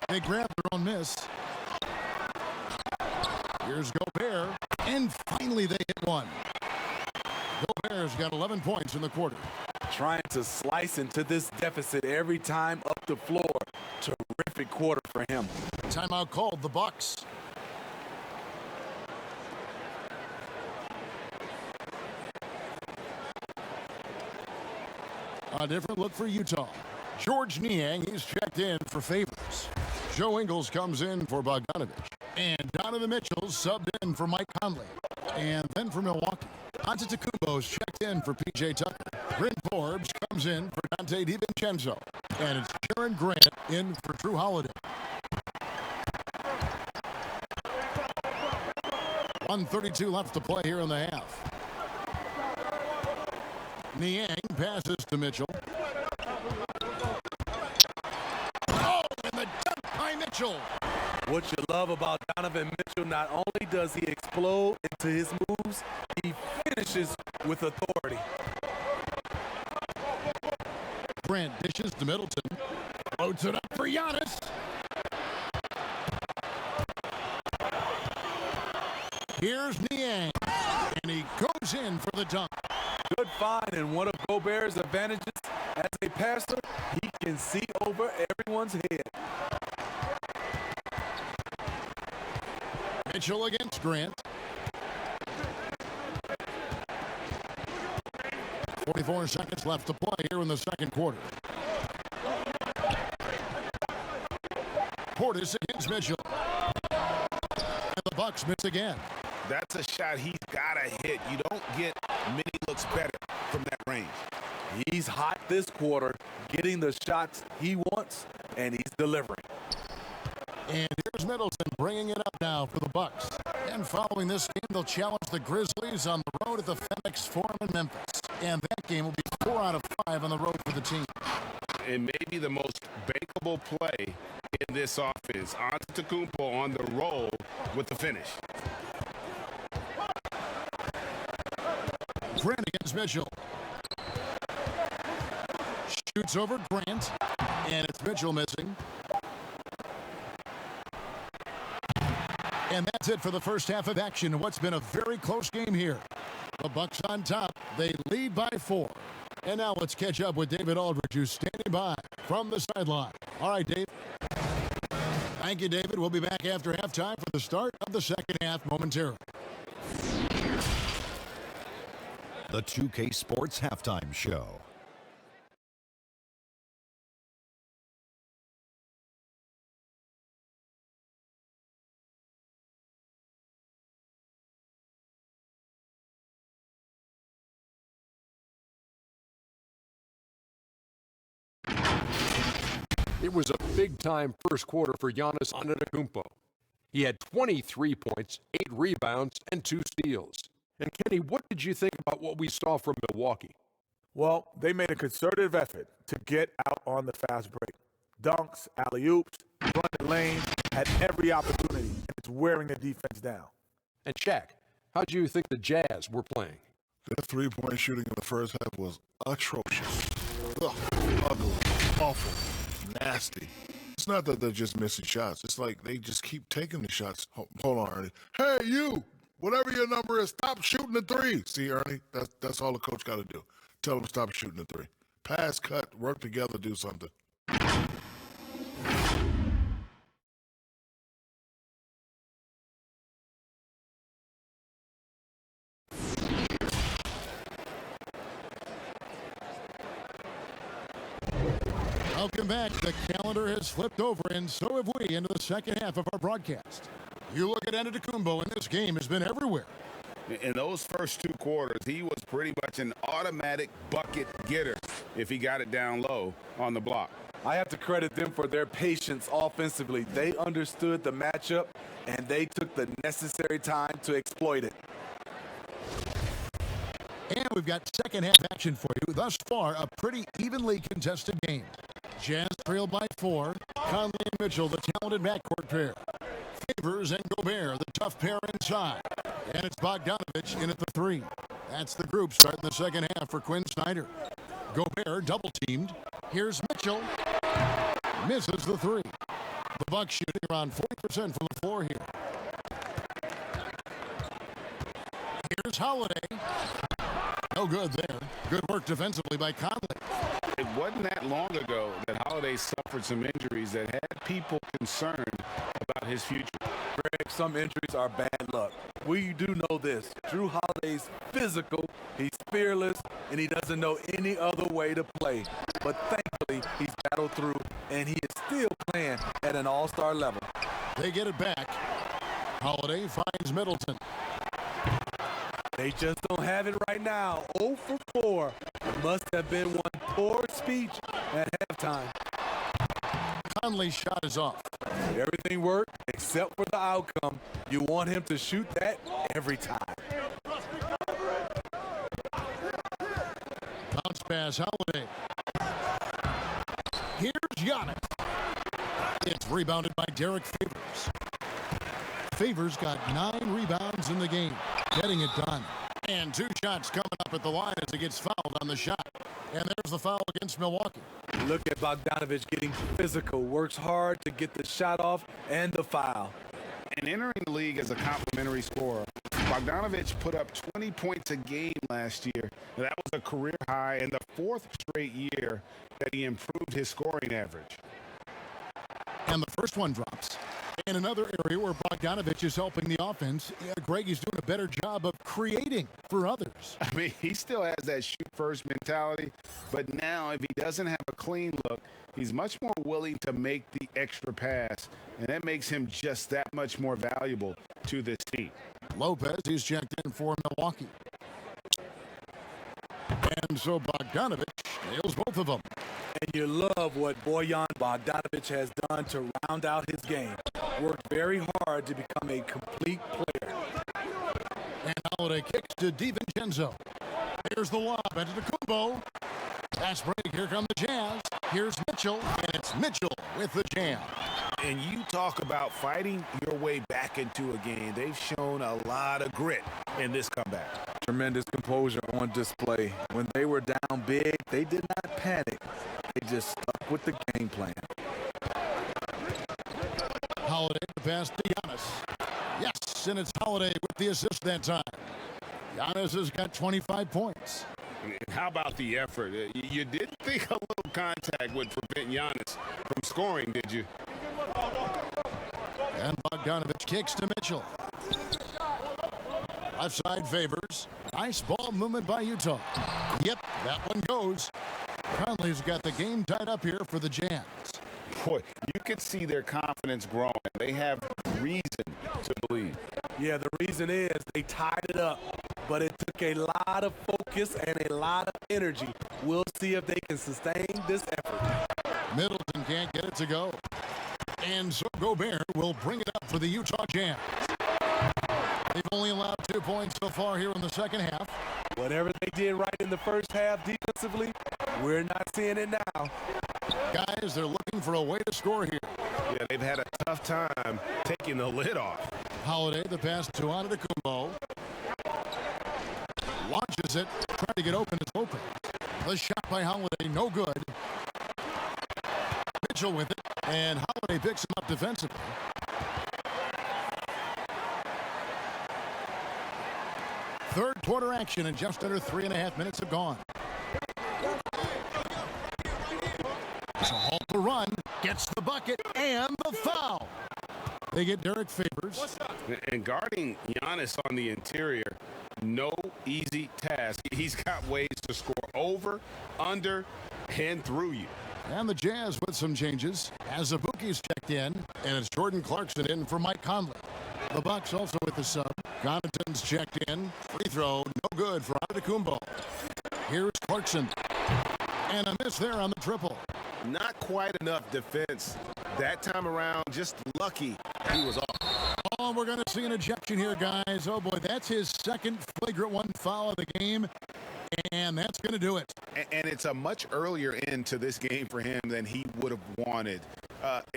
[SPEAKER 1] They grab their own miss. Here's Gobert, and finally they hit one. Gobert's got 11 points in the quarter.
[SPEAKER 4] Trying to slice into this deficit every time up the floor. Terrific quarter for him.
[SPEAKER 1] Timeout called, the Bucks. A different look for Utah. George Niang, he's checked in for Favors. Joe Ingles comes in for Bogdanovich. And Donovan Mitchell subbed in for Mike Conley. And then for Milwaukee, Antetokounmpo's checked in for P.J. Tucker. Bryn Forbes comes in for Dante DiVincenzo. And it's Karen Grant in for Drew Holiday. 1:32 left to play here in the half. Niang passes to Mitchell. Oh, and the dunk by Mitchell.
[SPEAKER 4] What you love about Donovan Mitchell, not only does he explode into his moves, he finishes with authority.
[SPEAKER 1] Grant dishes to Middleton. Floats it up for Giannis. Here's Niang. And he goes in for the dunk.
[SPEAKER 4] Good find, and one of Gobert's advantages as a passer, he can see over everyone's head.
[SPEAKER 1] Mitchell against Grant. 44 seconds left to play here in the second quarter. Portis against Mitchell. And the Bucks miss again.
[SPEAKER 5] That's a shot he's got to hit. You don't get many looks better from that range.
[SPEAKER 4] He's hot this quarter, getting the shots he wants, and he's delivering.
[SPEAKER 1] And here's Middleton bringing it up now for the Bucks. And following this game, they'll challenge the Grizzlies on the road at the FedEx Forum in Memphis. And that game will be 4 out of 5 on the road for the team.
[SPEAKER 5] And maybe the most bankable play in this offense. Antetokounmpo on the roll with the finish.
[SPEAKER 1] Grant against Mitchell. Shoots over Grant. And it's Mitchell missing. And that's it for the first half of action in what's been a very close game here. The Bucks on top. They lead by 4. And now let's catch up with David Aldridge, who's standing by from the sideline. All right, Dave. Thank you, David. We'll be back after halftime for the start of the second half momentarily.
[SPEAKER 7] The 2K Sports Halftime Show.
[SPEAKER 8] It was a big-time first quarter for Giannis Antetokounmpo. He had 23 points, 8 rebounds, and 2 steals. And Kenny, what did you think about what we saw from Milwaukee?
[SPEAKER 9] Well, they made a concerted effort to get out on the fast break. Dunks, alley-oops, running lanes, had every opportunity, and it's wearing the defense down.
[SPEAKER 8] And Shaq, how do you think the Jazz were playing?
[SPEAKER 10] Their three-point shooting in the first half was atrocious. Ugh, ugly, awful, nasty. It's not that they're just missing shots. It's like they just keep taking the shots. Hold on, Ernie. Hey, you! Whatever your number is, stop shooting the three. See, Ernie, that's all the coach got to do. Tell him to stop shooting the three. Pass, cut, work together, do something.
[SPEAKER 1] Welcome back. The calendar has flipped over, and so have we into the second half of our broadcast. You look at Antetokounmpo, and this game has been everywhere.
[SPEAKER 5] In those first 2 quarters, he was pretty much an automatic bucket getter if he got it down low on the block.
[SPEAKER 4] I have to credit them for their patience offensively. They understood the matchup, and they took the necessary time to exploit it.
[SPEAKER 1] And we've got second half action for you. Thus far, a pretty evenly contested game. Jazz trail by 4. Conley and Mitchell, the talented backcourt pair. Favors and Gobert, the tough pair inside. And it's Bogdanovich in at the 3. That's the group starting the second half for Quinn Snyder. Gobert double-teamed. Here's Mitchell. Misses the 3. The Bucks shooting around 40% from the floor here. Here's Holiday. No good there. Good work defensively by Conley.
[SPEAKER 5] It wasn't that long ago that Holiday suffered some injuries that had people concerned about his future.
[SPEAKER 4] Greg, some injuries are bad luck. We do know this. Drew Holiday's physical, he's fearless, and he doesn't know any other way to play. But thankfully, he's battled through, and he is still playing at an all-star level.
[SPEAKER 1] They get it back. Holiday finds Middleton.
[SPEAKER 4] They just don't have it right now. 0 for 4. Must have been one poor speech at halftime.
[SPEAKER 1] Conley's shot is off.
[SPEAKER 4] Everything worked except for the outcome. You want him to shoot that every time.
[SPEAKER 1] Bounce pass, Holiday. Here's Giannis. It's rebounded by Derek Favors. Favors got 9 rebounds in the game, getting it done. And 2 shots coming up at the line as he gets fouled on the shot. And there's the foul against Milwaukee.
[SPEAKER 4] Look at Bogdanovich getting physical, works hard to get the shot off and the foul.
[SPEAKER 3] And entering the league as a complimentary scorer, Bogdanovich put up 20 points a game last year. That was a career high and the 4th straight year that he improved his scoring average.
[SPEAKER 1] And the first one drops. In another area where Bogdanovich is helping the offense, Greg is doing a better job of creating for others.
[SPEAKER 3] I mean, he still has that shoot-first mentality, but now if he doesn't have a clean look, he's much more willing to make the extra pass, and that makes him just that much more valuable to this team.
[SPEAKER 1] Lopez is checked in for Milwaukee. And so Bogdanovich nails both of them.
[SPEAKER 4] And you love what Bojan Bogdanovich has done to round out his game. Worked very hard to become a complete player.
[SPEAKER 1] And Holiday kicks to DiVincenzo. Here's the lob into Kumbo. Pass break, here come the Jazz. Here's Mitchell, and it's Mitchell with the jam.
[SPEAKER 3] And you talk about fighting your way back into a game. They've shown a lot of grit in this comeback.
[SPEAKER 4] Tremendous composure on display. When they were down big, they did not panic. They just stuck with the game plan.
[SPEAKER 1] Holiday to pass to Giannis. Yes, and it's Holiday with the assist that time. Giannis has got 25 points.
[SPEAKER 5] How about the effort? You didn't think a little contact would prevent Giannis from scoring, did you?
[SPEAKER 1] And Bogdanovich kicks to Mitchell. Left side Favors. Nice ball movement by Utah. Yep, that one goes. Conley's got the game tied up here for the Jazz.
[SPEAKER 3] Boy, you can see their confidence growing. They have reason to believe.
[SPEAKER 4] Yeah, the reason is they tied it up, but it took a lot of focus and a lot of energy. We'll see if they can sustain this effort.
[SPEAKER 1] Middleton can't get it to go. And so Gobert will bring it up for the Utah Jazz. They've only allowed 2 points so far here in the second half.
[SPEAKER 4] Whatever they did right in the first half defensively, we're not seeing it now.
[SPEAKER 1] Guys, they're looking for a way to score here.
[SPEAKER 5] Yeah, they've had a tough time taking the lid off.
[SPEAKER 1] Holiday, the pass to Antetokounmpo. Launches it, trying to get open to Lopez. The shot by Holiday, no good. Mitchell with it, and Holiday picks him up defensively. Third quarter action, and just under 3.5 minutes have gone. So Hall to run, gets the bucket, and the foul. They get Derek Favors.
[SPEAKER 5] And guarding Giannis on the interior, no easy task. He's got ways to score over, under, and through you.
[SPEAKER 1] And the Jazz with some changes. Azubuike's checked in, and it's Jordan Clarkson in for Mike Conley. The Bucks also with the sub. Connaughton's checked in. Free throw, no good for Antetokounmpo. Here's Clarkson. And a miss there on the triple.
[SPEAKER 5] Not quite enough defense that time around. Just lucky he was off.
[SPEAKER 1] Oh, we're going to see an ejection here, guys. Oh, boy, that's his second flagrant one foul of the game. And that's going to do it.
[SPEAKER 3] And it's a much earlier end to this game for him than he would have wanted.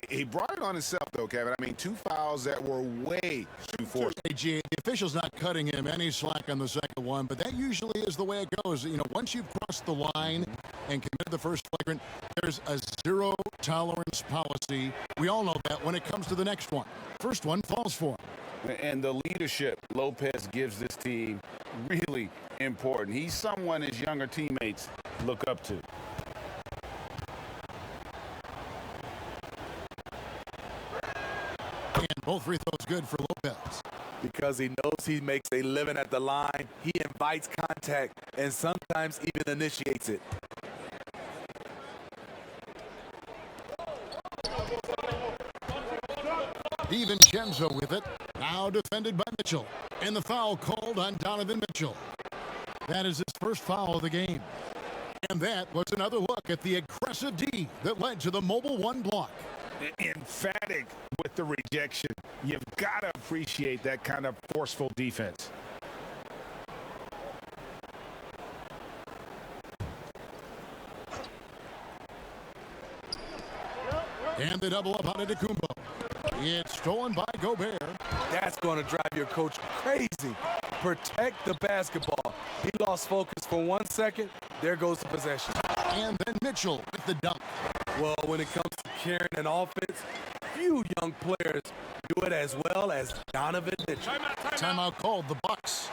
[SPEAKER 3] He brought it on himself, though, Kevin. I mean, 2 fouls that were way too forced.
[SPEAKER 1] Hey, G, the official's not cutting him any slack on the second one, but that usually is the way it goes. You know, once you've crossed the line and committed the first flagrant, there's a zero-tolerance policy. We all know that when it comes to the next one. First one falls for him.
[SPEAKER 3] And the leadership Lopez gives this team really important. He's someone his younger teammates look up to.
[SPEAKER 1] And both free throws good for Lopez.
[SPEAKER 4] Because he knows he makes a living at the line, he invites contact and sometimes even initiates it.
[SPEAKER 1] DiVincenzo with it. Now defended by Mitchell. And the foul called on Donovan Mitchell. That is his first foul of the game. And that was another look at the aggressive D that led to the mobile one block.
[SPEAKER 3] Emphatic with the rejection. You've got to appreciate that kind of forceful defense.
[SPEAKER 1] And the double up on Antetokounmpo. It's stolen by Gobert.
[SPEAKER 4] That's going to drive your coach crazy. Protect the basketball. He lost focus for 1 second. There goes the possession.
[SPEAKER 1] And then Mitchell with the dunk.
[SPEAKER 4] Well, when it comes to carrying an offense, few young players do it as well as Donovan Mitchell.
[SPEAKER 1] Timeout called, the Bucks.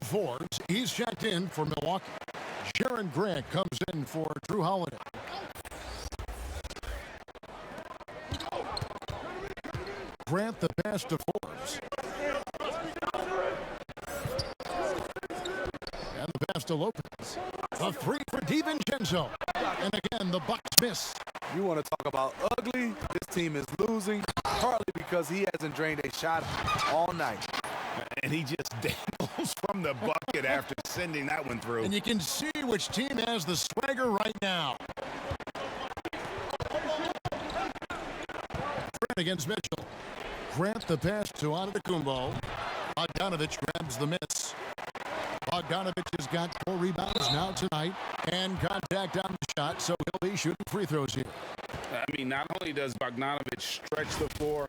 [SPEAKER 1] Forbes, he's checked in for Milwaukee. Jaron Grant comes in for Drew Holiday. Grant the pass to Forbes. And the pass to Lopez. The three for DiVincenzo. And again, the Bucks miss.
[SPEAKER 4] You want to talk about ugly? This team is losing, partly because he hasn't drained a shot all night.
[SPEAKER 3] And he just dangles from the bucket after sending that one through.
[SPEAKER 1] And you can see which team has the swagger right now. Grant against Mitchell. Grant the pass to Antetokounmpo. Bogdanovich grabs the miss. Bogdanovich has got 4 rebounds now tonight and contact on the shot, so he'll be shooting free throws here.
[SPEAKER 3] I mean, not only does Bogdanovich stretch the floor,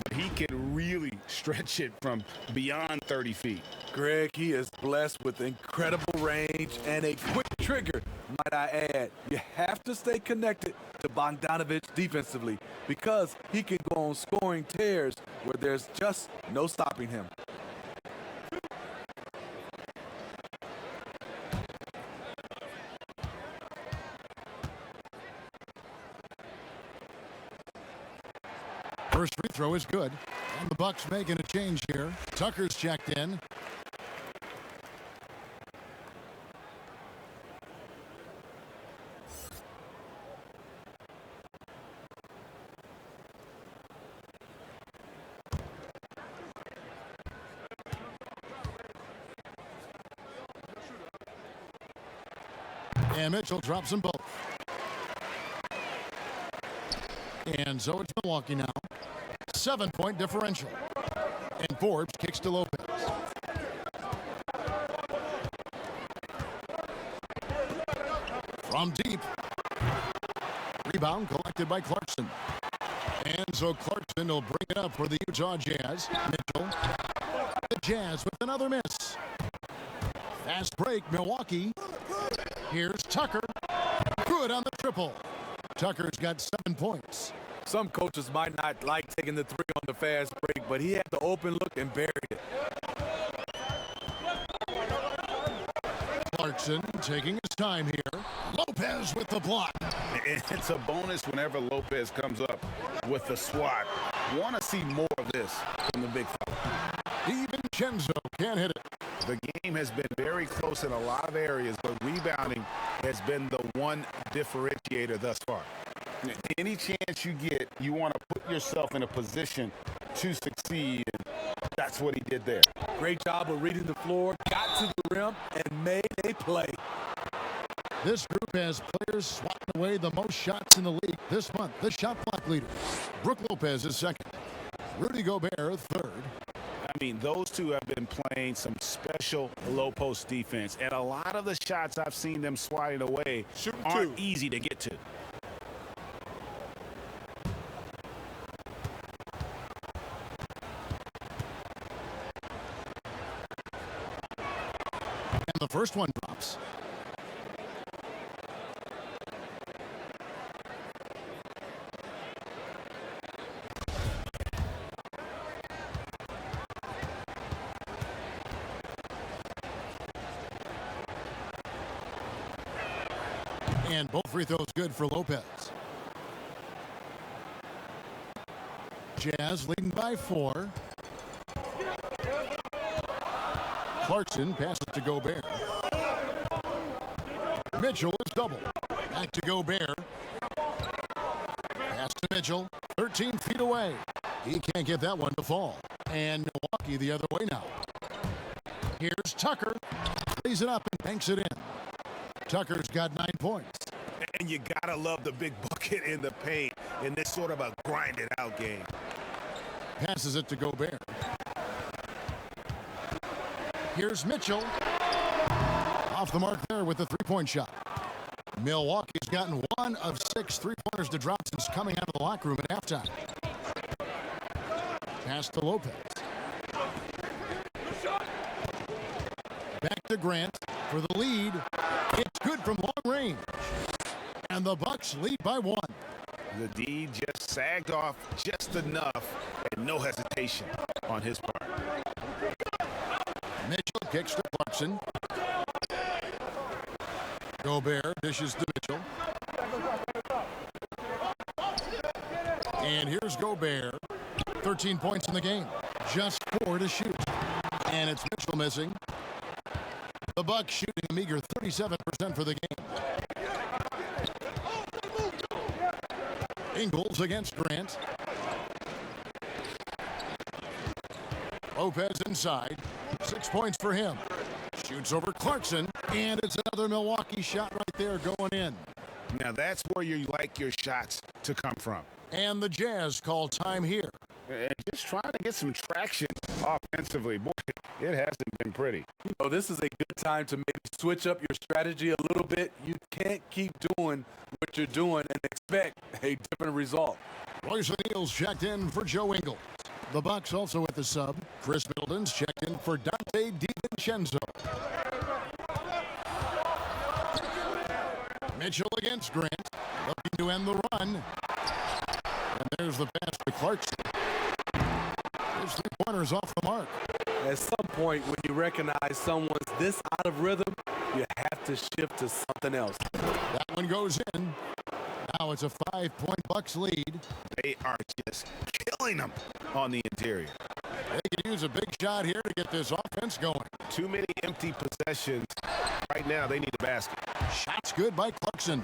[SPEAKER 3] but he can really stretch it from beyond 30 feet.
[SPEAKER 4] Greg, he is blessed with incredible range and a quick trigger, might I add. You have to stay connected to Bogdanovich defensively because he can go on scoring tears where there's just no stopping him.
[SPEAKER 1] First free throw is good. And the Bucks making a change here. Tucker's checked in. And Mitchell drops them both. And so it's Milwaukee now. 7-point differential. And Forbes kicks to Lopez. From deep. Rebound collected by Clarkson. And so Clarkson will bring it up for the Utah Jazz. Mitchell. The Jazz with another miss. Fast break, Milwaukee. Here's Tucker. Good on the triple. Tucker's got 7 points.
[SPEAKER 4] Some coaches might not like taking the three on the fast break, but he had the open look and buried it.
[SPEAKER 1] Clarkson taking his time here. Lopez with the block.
[SPEAKER 3] It's a bonus whenever Lopez comes up with the swat. Want to see more of this from the big fella.
[SPEAKER 1] DiVincenzo can't hit it.
[SPEAKER 3] The game has been very close in a lot of areas, but rebounding has been the one differentiator thus far. Any chance you get, you want to put yourself in a position to succeed, and that's what he did there.
[SPEAKER 4] Great job of reading the floor, got to the rim, and made a play.
[SPEAKER 1] This group has players swatting away the most shots in the league this month. The shot clock leader. Brook Lopez is second. Rudy Gobert third.
[SPEAKER 3] I mean, those two have been playing some special low-post defense, and a lot of the shots I've seen them swatting away aren't easy to get to.
[SPEAKER 1] And the first one drops. And both free throws good for Lopez. Jazz leading by 4. Clarkson passes to Gobert. Mitchell is double. Back to Gobert. Pass to Mitchell. 13 feet away. He can't get that one to fall. And Milwaukee the other way now. Here's Tucker. Lays it up and banks it in. Tucker's got 9 points.
[SPEAKER 11] And you gotta love the big bucket in the paint in this sort of a grinded out game.
[SPEAKER 1] Passes it to Gobert. Here's Mitchell. Off the mark there with the three-point shot. Milwaukee's gotten 1 of 6 three-pointers to drop since coming out of the locker room at halftime. Pass to Lopez. Back to Grant for the lead. It's good from long range. And the Bucks lead by 1.
[SPEAKER 11] The D just sagged off just enough and no hesitation on his part.
[SPEAKER 1] Mitchell kicks to Clarkson. Gobert dishes to Mitchell. And here's Gobert. 13 points in the game. Just 4 to shoot. And it's Mitchell missing. The Bucks shooting a meager 37% for the game. Ingles against Grant. Lopez inside. 6 points for him. Shoots over Clarkson. And it's another Milwaukee shot right there going in.
[SPEAKER 11] Now that's where you like your shots to come from.
[SPEAKER 1] And the Jazz call time here.
[SPEAKER 5] And just trying to get some traction offensively. Boy, it hasn't been pretty.
[SPEAKER 4] Oh, this is a good time to maybe switch up your strategy a little bit. You can't keep doing what you're doing and expect a different result.
[SPEAKER 1] Royce O'Neal's checked in for Joe Ingles. The Bucks also with the sub. Chris Middleton's checked in for Dante DiVincenzo. Mitchell against Grant. Looking to end the run. And there's the pass to Clarkson. His three-pointers off the mark.
[SPEAKER 4] At some point, when you recognize someone's this out of rhythm, you have to shift to something else.
[SPEAKER 1] That one goes in. Now it's a 5-point Bucks lead.
[SPEAKER 11] They are just killing them on the interior.
[SPEAKER 1] They could use a big shot here to get this offense going.
[SPEAKER 11] Too many empty possessions. Right now, they need a basket.
[SPEAKER 1] Shot's good by Clarkson.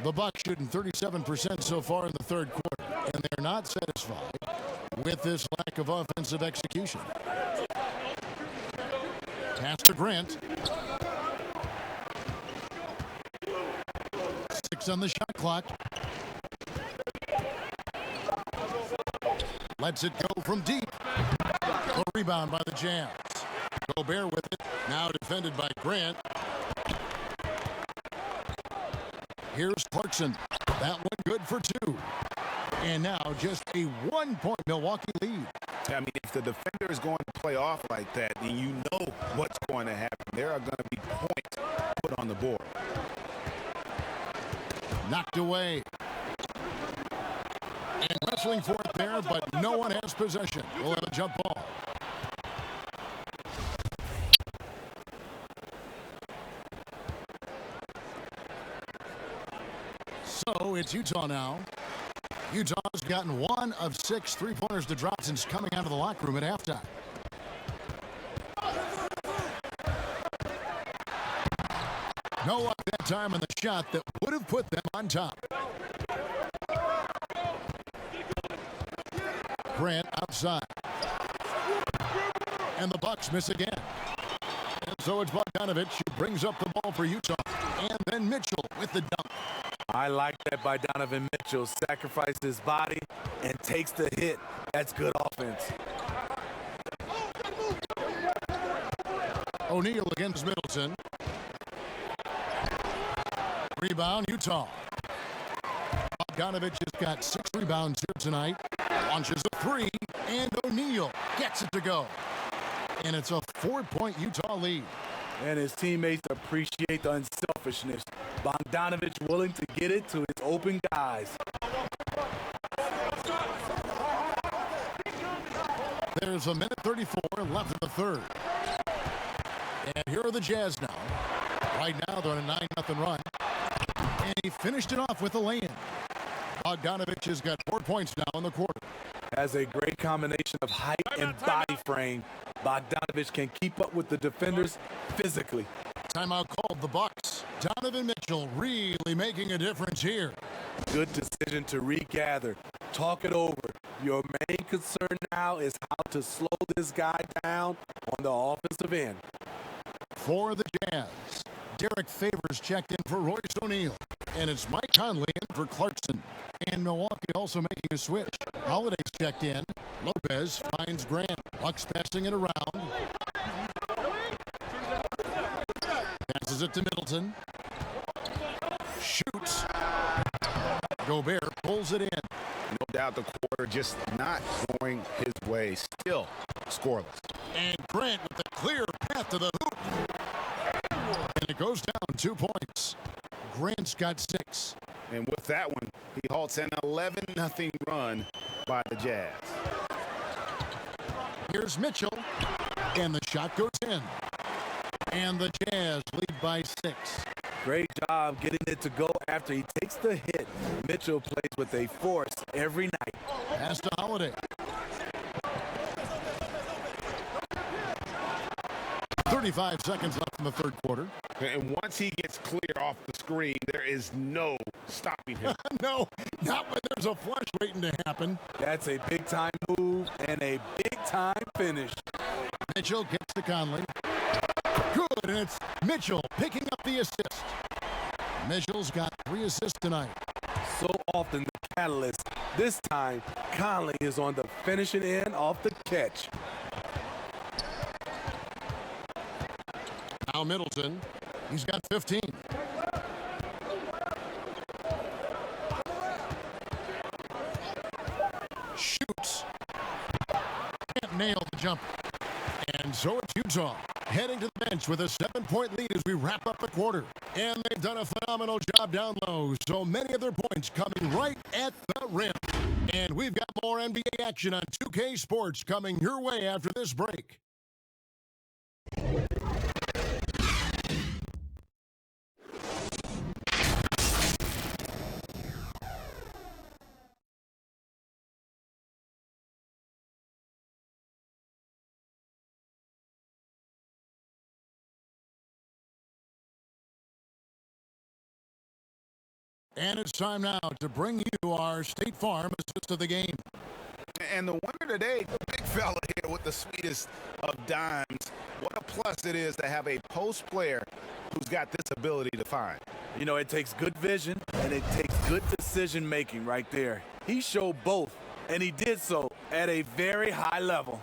[SPEAKER 1] The Bucks shooting 37% so far in the third quarter, and they're not satisfied with this lack of offensive execution. Pass to Grant. 6 on the shot clock. Lets it go from deep. A rebound by the Jazz. Gobert with it. Now defended by Grant. Here's Clarkson. That one good for 2. And now just a 1-point Milwaukee lead.
[SPEAKER 11] I mean, if the defender is going to play off like that, then you know what's going to happen. There are going to be points put on the board.
[SPEAKER 1] Knocked away. And wrestling for it there, but no one has possession. We'll have a jump ball. So it's Utah now. Utah's gotten 1 of 6 three-pointers to drop since coming out of the locker room at halftime. No luck that time on the shot that would have put them on top. Grant outside. And the Bucks miss again. And so it's Bogdanovich who brings up the ball for Utah. And then Mitchell with the dunk.
[SPEAKER 4] I like that by Donovan Mitchell. Sacrifices his body and takes the hit. That's good offense.
[SPEAKER 1] O'Neal against Middleton. Rebound, Utah. Bogdanovich has got 6 rebounds here tonight. Launches a 3, and O'Neal gets it to go. And it's a 4-point Utah lead.
[SPEAKER 4] And his teammates appreciate the unselfishness. Bogdanovich willing to get it to his open guys.
[SPEAKER 1] There's a minute 34 left in the third. And here are the Jazz now. Right now they're on a 9-0 run. And he finished it off with a lay-in. Bogdanovich has got 4 points now in the quarter.
[SPEAKER 4] Has a great combination of height and body frame. Bogdanovich can keep up with the defenders physically.
[SPEAKER 1] Timeout called the Bucks. Donovan Mitchell really making a difference here.
[SPEAKER 4] Good decision to regather. Talk it over. Your main concern now is how to slow this guy down on the offensive end.
[SPEAKER 1] For the Jazz, Derek Favors checked in for Royce O'Neal. And it's Mike Conley in for Clarkson. And Milwaukee also making a switch. Holiday's checked in. Lopez finds Grant. Bucks passing it around. Passes it to Middleton. Shoots. Gobert pulls it in.
[SPEAKER 11] No doubt the quarter just not going his way. Still scoreless.
[SPEAKER 1] And Grant with the clear path to the hoop. And it goes down 2 points. Grant's got 6.
[SPEAKER 11] And with that one, he halts an 11-0 run by the Jazz.
[SPEAKER 1] Here's Mitchell. And the shot goes in. And the Jazz lead by 6.
[SPEAKER 4] Great job getting it to go after he takes the hit. Mitchell plays with a force every night.
[SPEAKER 1] Pass to Holiday. 35 seconds left in the third quarter.
[SPEAKER 11] And once he gets clear off the screen, there is no stopping him.
[SPEAKER 1] No, not when there's a flush waiting to happen.
[SPEAKER 4] That's a big-time move and a big-time finish.
[SPEAKER 1] Mitchell gets to Conley. Good, and it's Mitchell picking up the assist. Mitchell's got 3 assists tonight.
[SPEAKER 4] So often the catalyst. This time, Conley is on the finishing end off the catch.
[SPEAKER 1] Now Middleton, he's got 15. Shoots. Can't nail the jumper. And so it's Utah heading to the bench with a 7-point lead as we wrap up the quarter. And they've done a phenomenal job down low. So many of their points coming right at the rim. And we've got more NBA action on 2K Sports coming your way after this break. And it's time now to bring you our State Farm assist of the game.
[SPEAKER 11] And the winner today, the big fella here with the sweetest of dimes. What a plus it is to have a post player who's got this ability to find.
[SPEAKER 4] You know, it takes good vision and it takes good decision making right there. He showed both, and he did so at a very high level.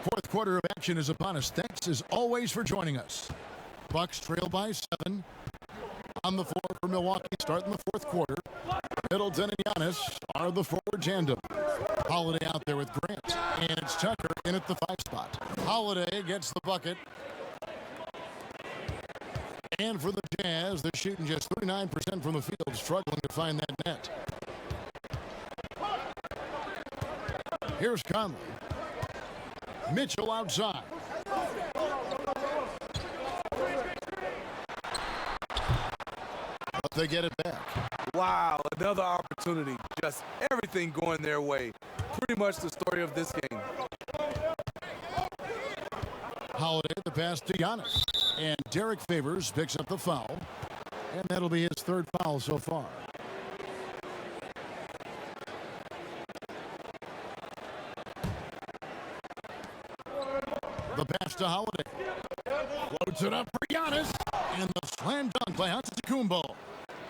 [SPEAKER 1] Fourth quarter of action is upon us. Thanks as always for joining us. Bucks trail by 7. On the floor for Milwaukee, starting the fourth quarter. Middleton and Giannis are the forward tandem. Holiday out there with Grant. And it's Tucker in at the 5 spot. Holiday gets the bucket. And for the Jazz, they're shooting just 39% from the field, struggling to find that net. Here's Conley. Mitchell outside. But they get it back.
[SPEAKER 4] Wow, another opportunity. Just everything going their way. Pretty much the story of this game.
[SPEAKER 1] Holiday, the pass to Giannis. And Derek Favors picks up the foul. And that'll be his 3rd foul so far. The pass to Holiday. Floats it up for Giannis. And the slam dunk by Antetokounmpo.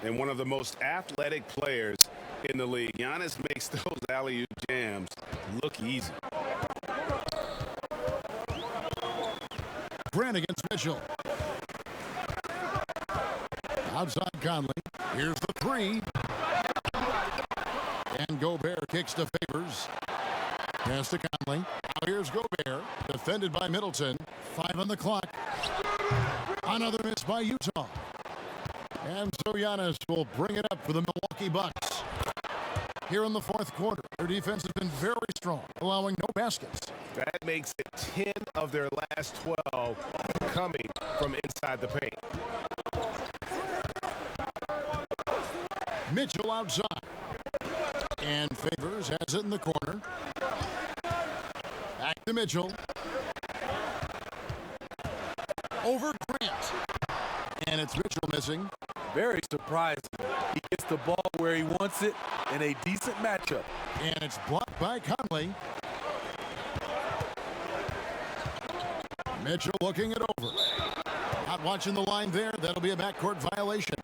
[SPEAKER 11] And one of the most athletic players in the league. Giannis makes those alley-oop jams look easy.
[SPEAKER 1] Grant against Mitchell. Outside Conley. Here's the 3. And Gobert kicks to Favors. Pass to Conley. Now here's Gobert. Defended by Middleton. 5 on the clock. Another miss by Utah. And so Giannis will bring it up for the Milwaukee Bucks. Here in the fourth quarter, their defense has been very strong, allowing no baskets.
[SPEAKER 11] That makes it 10 of their last 12 coming from inside the paint.
[SPEAKER 1] Mitchell outside. And Favors has it in the corner. Back to Mitchell. Over Grant. And it's Mitchell missing.
[SPEAKER 4] Very surprising. He gets the ball where he wants it in a decent matchup.
[SPEAKER 1] And it's blocked by Conley. Mitchell looking it over. Not watching the line there. That'll be a backcourt violation.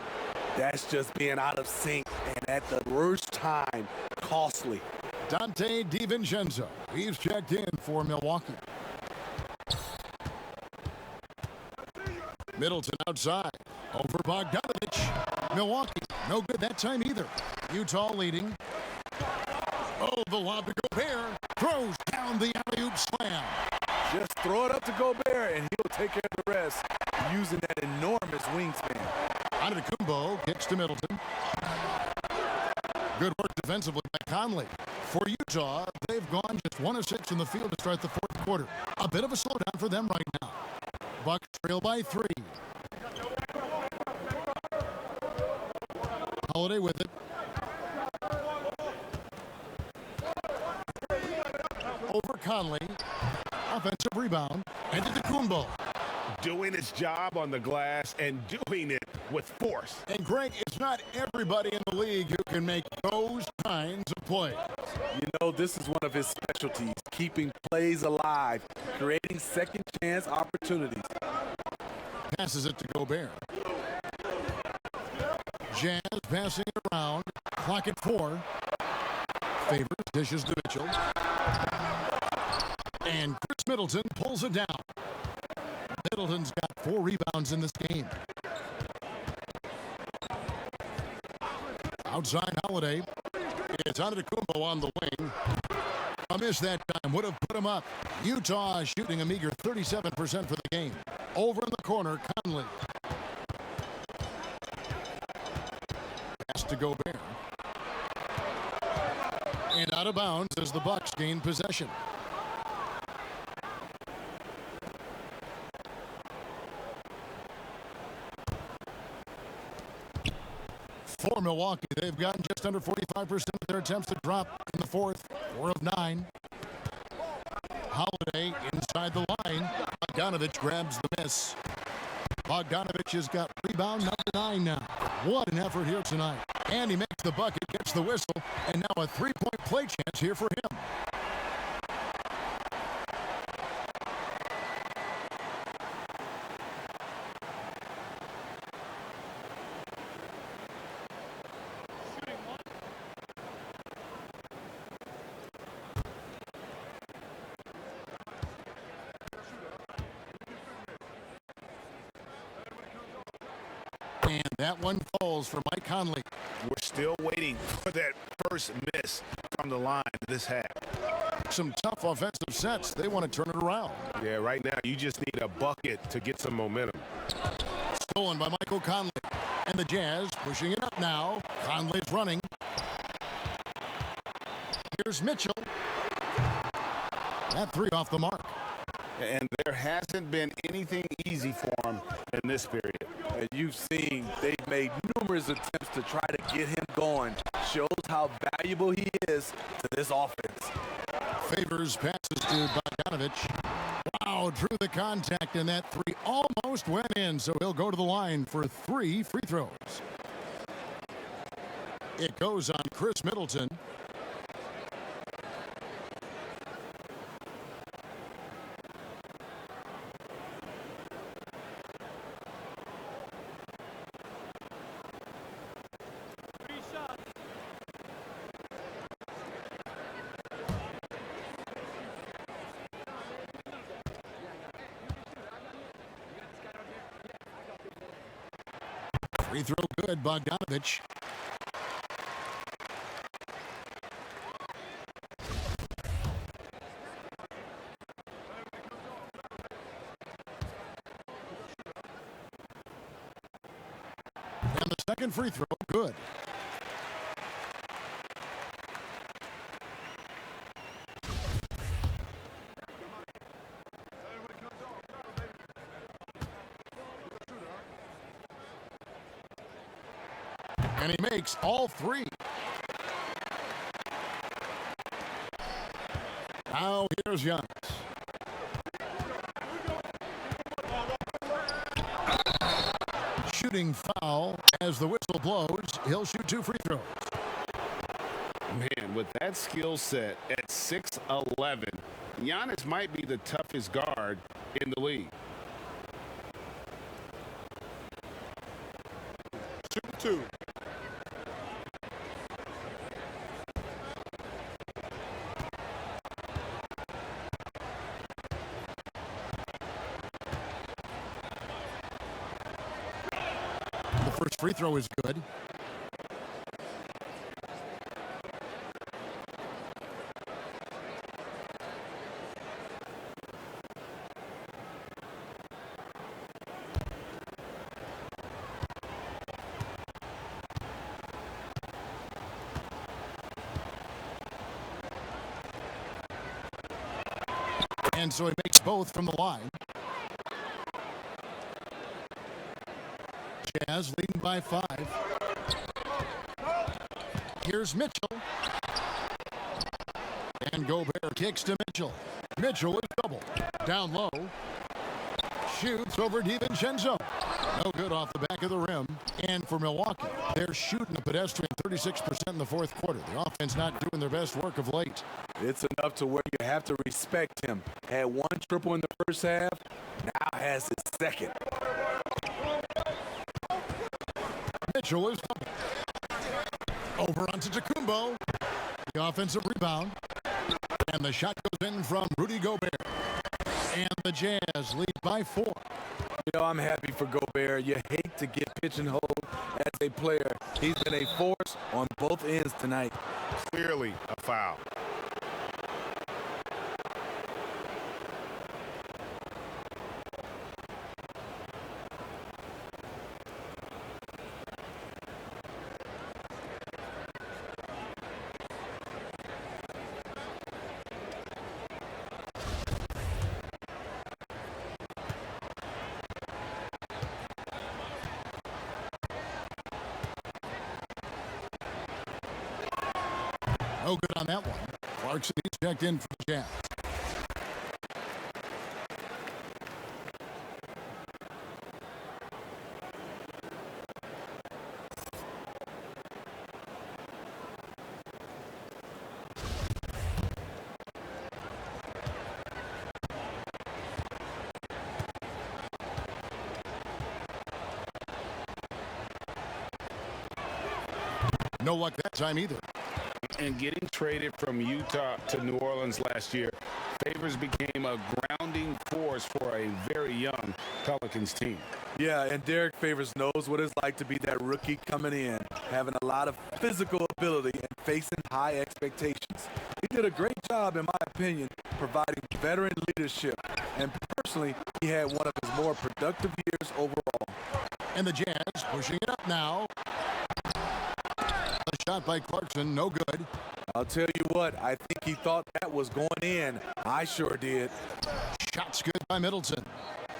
[SPEAKER 4] That's just being out of sync and at the worst time, costly.
[SPEAKER 1] Dante DiVincenzo. He's checked in for Milwaukee. Middleton outside. Over Bogdanovich. Milwaukee, no good that time either. Utah leading. Oh, the lob to Gobert. Throws down the alley-oop slam.
[SPEAKER 4] Just throw it up to Gobert, and he'll take care of the rest using that enormous wingspan.
[SPEAKER 1] Antetokounmpo kicks to Middleton. Good work defensively by Conley. For Utah, they've gone just 1 of 6 in the field to start the fourth quarter. A bit of a slowdown for them right now. Bucks trail by 3. Holiday with it. Over Conley. Offensive rebound. And to Antetokounmpo.
[SPEAKER 5] Doing his job on the glass and doing it with force.
[SPEAKER 1] And Greg, it's not everybody in the league who can make those kinds of plays.
[SPEAKER 4] You know, this is one of his specialties, keeping plays alive, creating second chance opportunities.
[SPEAKER 1] Passes it to Gobert. Jazz passing it around. Clock at 4. Favors dishes to Mitchell. And Chris Middleton pulls it down. Middleton's got 4 rebounds in this game. Outside Holiday. It's Antetokounmpo on the wing. A miss that time would have put him up. Utah shooting a meager 37% for the game. Over in the corner, Conley. Pass to Gobert. And out of bounds as the Bucks gain possession. For Milwaukee, they've gotten just under 45% of their attempts to drop in the fourth. 4 of 9. Holiday inside the line. Bogdanovich grabs the miss. Bogdanovich has got rebound number 9 now. What an effort here tonight. And he makes the bucket, gets the whistle, and now a 3-point play chance here for him. And that one falls for Mike Conley.
[SPEAKER 5] We're still waiting for that first miss from the line this half.
[SPEAKER 1] Some tough offensive sets. They want to turn it around.
[SPEAKER 5] Yeah, right now you just need a bucket to get some momentum.
[SPEAKER 1] Stolen by Michael Conley. And the Jazz pushing it up now. Conley's running. Here's Mitchell. That 3 off the mark.
[SPEAKER 5] And there hasn't been anything easy for him in this period.
[SPEAKER 4] And you've seen they've made numerous attempts to try to get him going. Shows how valuable he is to this offense.
[SPEAKER 1] Favors passes to Bogdanovich. Wow, drew the contact, and that 3 almost went in, so he'll go to the line for 3 free throws. It goes on Chris Middleton. Free throw good, Bogdanovich. And the second free throw, good. And he makes all three. Now here's Giannis. Shooting foul as the whistle blows. He'll shoot 2 free throws.
[SPEAKER 5] Man, with that skill set at 6'11", Giannis might be the toughest guard in the league.
[SPEAKER 6] Shoot 2.
[SPEAKER 1] The first free throw is good. And so he makes both from the line. Jazz leading by 5. Here's Mitchell. And Gobert kicks to Mitchell. Mitchell is double. Down low. Shoots over DiVincenzo. No good off the back of the rim. And for Milwaukee, they're shooting a pedestrian 36% in the fourth quarter. The offense not doing their best work of late.
[SPEAKER 4] It's enough to where you have to respect him. Had 1 triple in the first half, now has his second.
[SPEAKER 1] Mitchell is double. Over onto Tacumbo. The offensive rebound. And the shot goes in from Rudy Gobert. And the Jazz lead by 4.
[SPEAKER 4] You know, I'm happy for Gobert. You hate to get pitch and hold as a player. He's been a force on both ends tonight.
[SPEAKER 11] Clearly a foul.
[SPEAKER 1] No good on that one. Clarkson is checked in for the Jazz. No luck that time either.
[SPEAKER 5] And getting traded from Utah to New Orleans last year, Favors became a grounding force for a very young Pelicans team.
[SPEAKER 4] Yeah, and Derek Favors knows what it's like to be that rookie coming in, having a lot of physical ability and facing high expectations. He did a great job, in my opinion, providing veteran leadership, and personally, he had one of his more productive years overall.
[SPEAKER 1] And the Jazz pushing it up now. A shot by Clarkson, no good.
[SPEAKER 4] I'll tell you what, I think he thought that was going in. I sure did.
[SPEAKER 1] Shot's good by Middleton.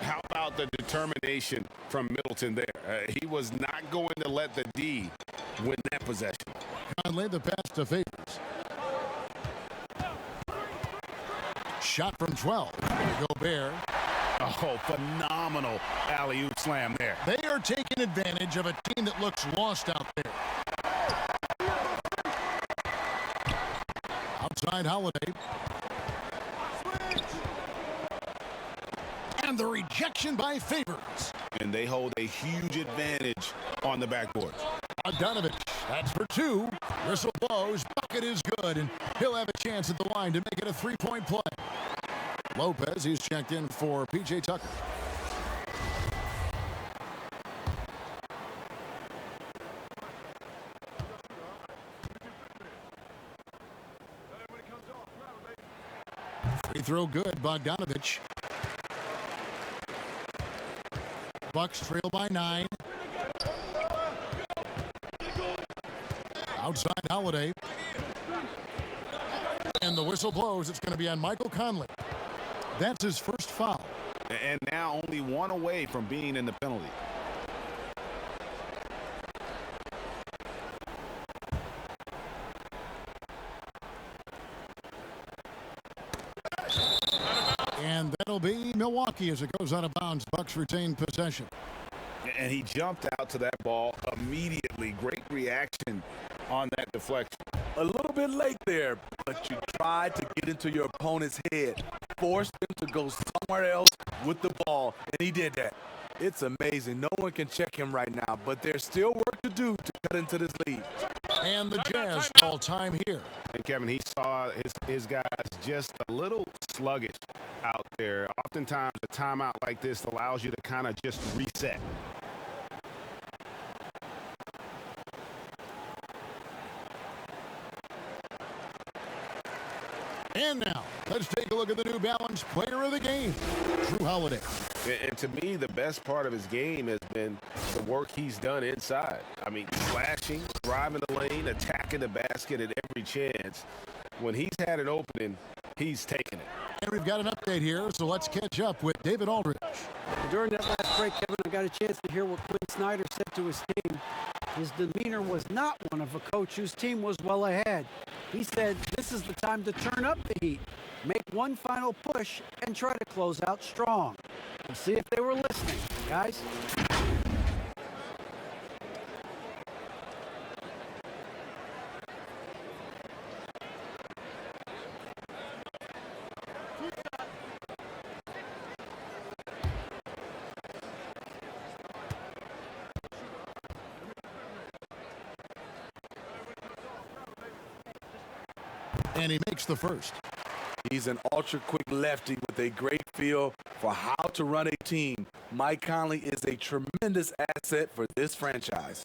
[SPEAKER 5] How about the determination from Middleton there? He was not going to let the D win that possession.
[SPEAKER 1] Conley, the pass to Favors. Shot from 12. Gobert.
[SPEAKER 11] Oh, phenomenal alley-oop slam there.
[SPEAKER 1] They are taking advantage of a team that looks lost out there. Outside Holiday. And the rejection by Favors.
[SPEAKER 11] And they hold a huge advantage on the backboard.
[SPEAKER 1] Bogdanovich, that's for 2. Whistle blows, bucket is good, and he'll have a chance at the line to make it a 3-point play. Lopez, he's checked in for P.J. Tucker. Free throw good, Bogdanovich. Bucks trail by 9. Outside Holiday. And the whistle blows. It's going to be on Michael Conley. That's his first foul.
[SPEAKER 11] And now only 1 away from being in the penalty.
[SPEAKER 1] And that'll be Milwaukee as it goes out of bounds. Bucks retain possession.
[SPEAKER 11] And he jumped out to that ball immediately. Great reaction on that deflection.
[SPEAKER 4] A little bit late there, but you tried to get into your opponent's head, forced him to go somewhere else with the ball, and he did that. It's amazing. No one can check him right now, but there's still work to do to cut into this lead.
[SPEAKER 1] And the Jazz call time here.
[SPEAKER 5] And Kevin, he saw his guys just a little sluggish out there. Oftentimes a timeout like this allows you to kind of just reset.
[SPEAKER 1] And now, let's take a look at the New Balance Player of the Game, Drew Holiday.
[SPEAKER 5] And to me, the best part of his game has been the work he's done inside. I mean, slashing, driving the lane, attacking the basket at every chance. When he's had an opening, he's taken it.
[SPEAKER 1] And we've got an update here, so let's catch up with David Aldridge.
[SPEAKER 2] During that last break, Kevin, I got a chance to hear what Quinn Snyder said to his team. His demeanor was not one of a coach whose team was well ahead. He said, this is the time to turn up the heat, make one final push, and try to close out strong. We'll see if they were listening, guys.
[SPEAKER 1] And he makes the first.
[SPEAKER 4] He's an ultra-quick lefty with a great feel for how to run a team. Mike Conley is a tremendous asset for this franchise.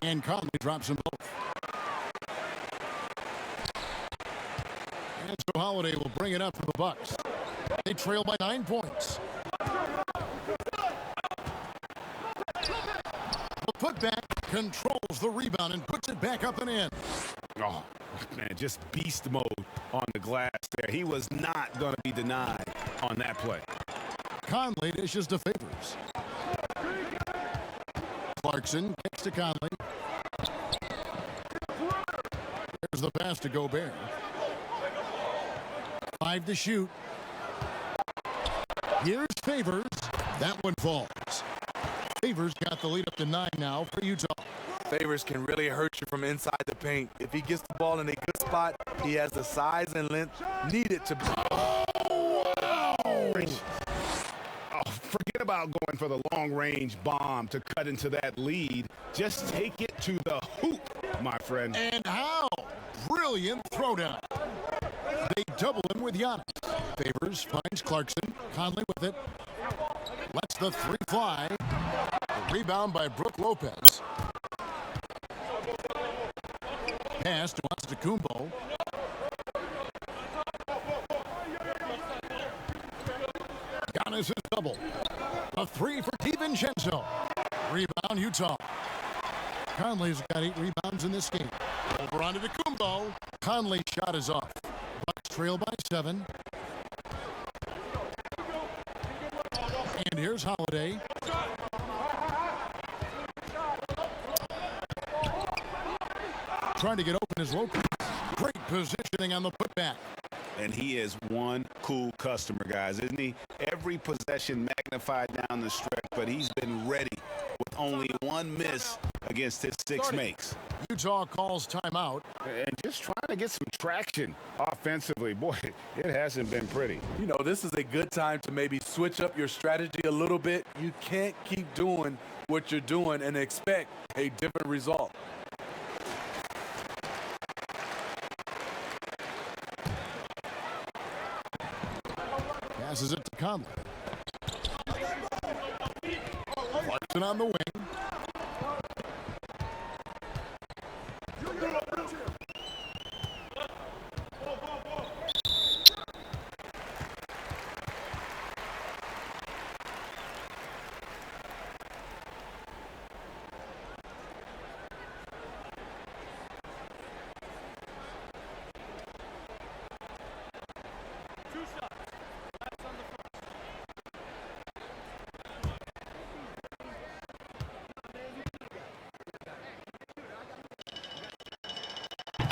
[SPEAKER 1] And Conley drops them both. And so Holiday will bring it up for the Bucks. They trail by 9 points. The putback controls the rebound and puts it back up and in.
[SPEAKER 5] Oh, man, just beast mode on the glass there. He was not going to be denied on that play.
[SPEAKER 1] Conley dishes to Favors. Clarkson kicks to Conley. There's the pass to Gobert. 5 to shoot. Here's Favors. That one falls. Favors got the lead up to 9 now for Utah.
[SPEAKER 4] Favors can really hurt you from inside the paint. If he gets the ball in a good spot, he has the size and length needed to.
[SPEAKER 5] Forget about going for the long-range bomb to cut into that lead. Just take it to the hoop, my friend.
[SPEAKER 1] And how brilliant throwdown. They double him with Giannis. Favors finds Clarkson. Conley with it. Lets the 3 fly. The rebound by Brook Lopez. Pass to Antetokounmpo. Giannis is double. A 3 for DiVincenzo. Rebound Utah. Conley's got 8 rebounds in this game. Over onto Antetokounmpo. Conley's shot is off. Bucks trail by 7. And here's Holiday. Trying to get open is Lopez. Great positioning on the putback.
[SPEAKER 11] And he is one cool customer, guys, isn't he? Every possession magnified down the stretch, but he's been ready with only one miss against his 6 makes.
[SPEAKER 1] Utah calls timeout.
[SPEAKER 5] And just trying to get some traction offensively. Boy, it hasn't been pretty.
[SPEAKER 4] You know, this is a good time to maybe switch up your strategy a little bit. You can't keep doing what you're doing and expect a different result.
[SPEAKER 1] Passes it to Conley. Clarkson on the wing.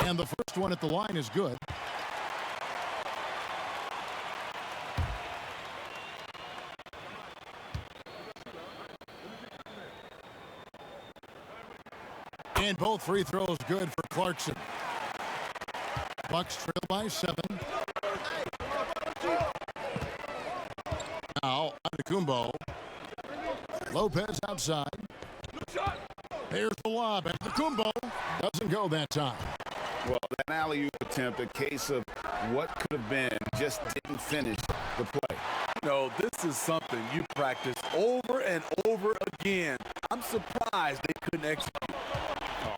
[SPEAKER 1] And the first one at the line is good. And both free throws good for Clarkson. Bucks trail by 7. Now, Antetokounmpo. Lopez outside. Here's the lob. Antetokounmpo doesn't go that time.
[SPEAKER 11] Well, that alley-oop attempt, a case of what could have been, just didn't finish the play.
[SPEAKER 4] No, this is something you practice over and over again. I'm surprised they couldn't execute.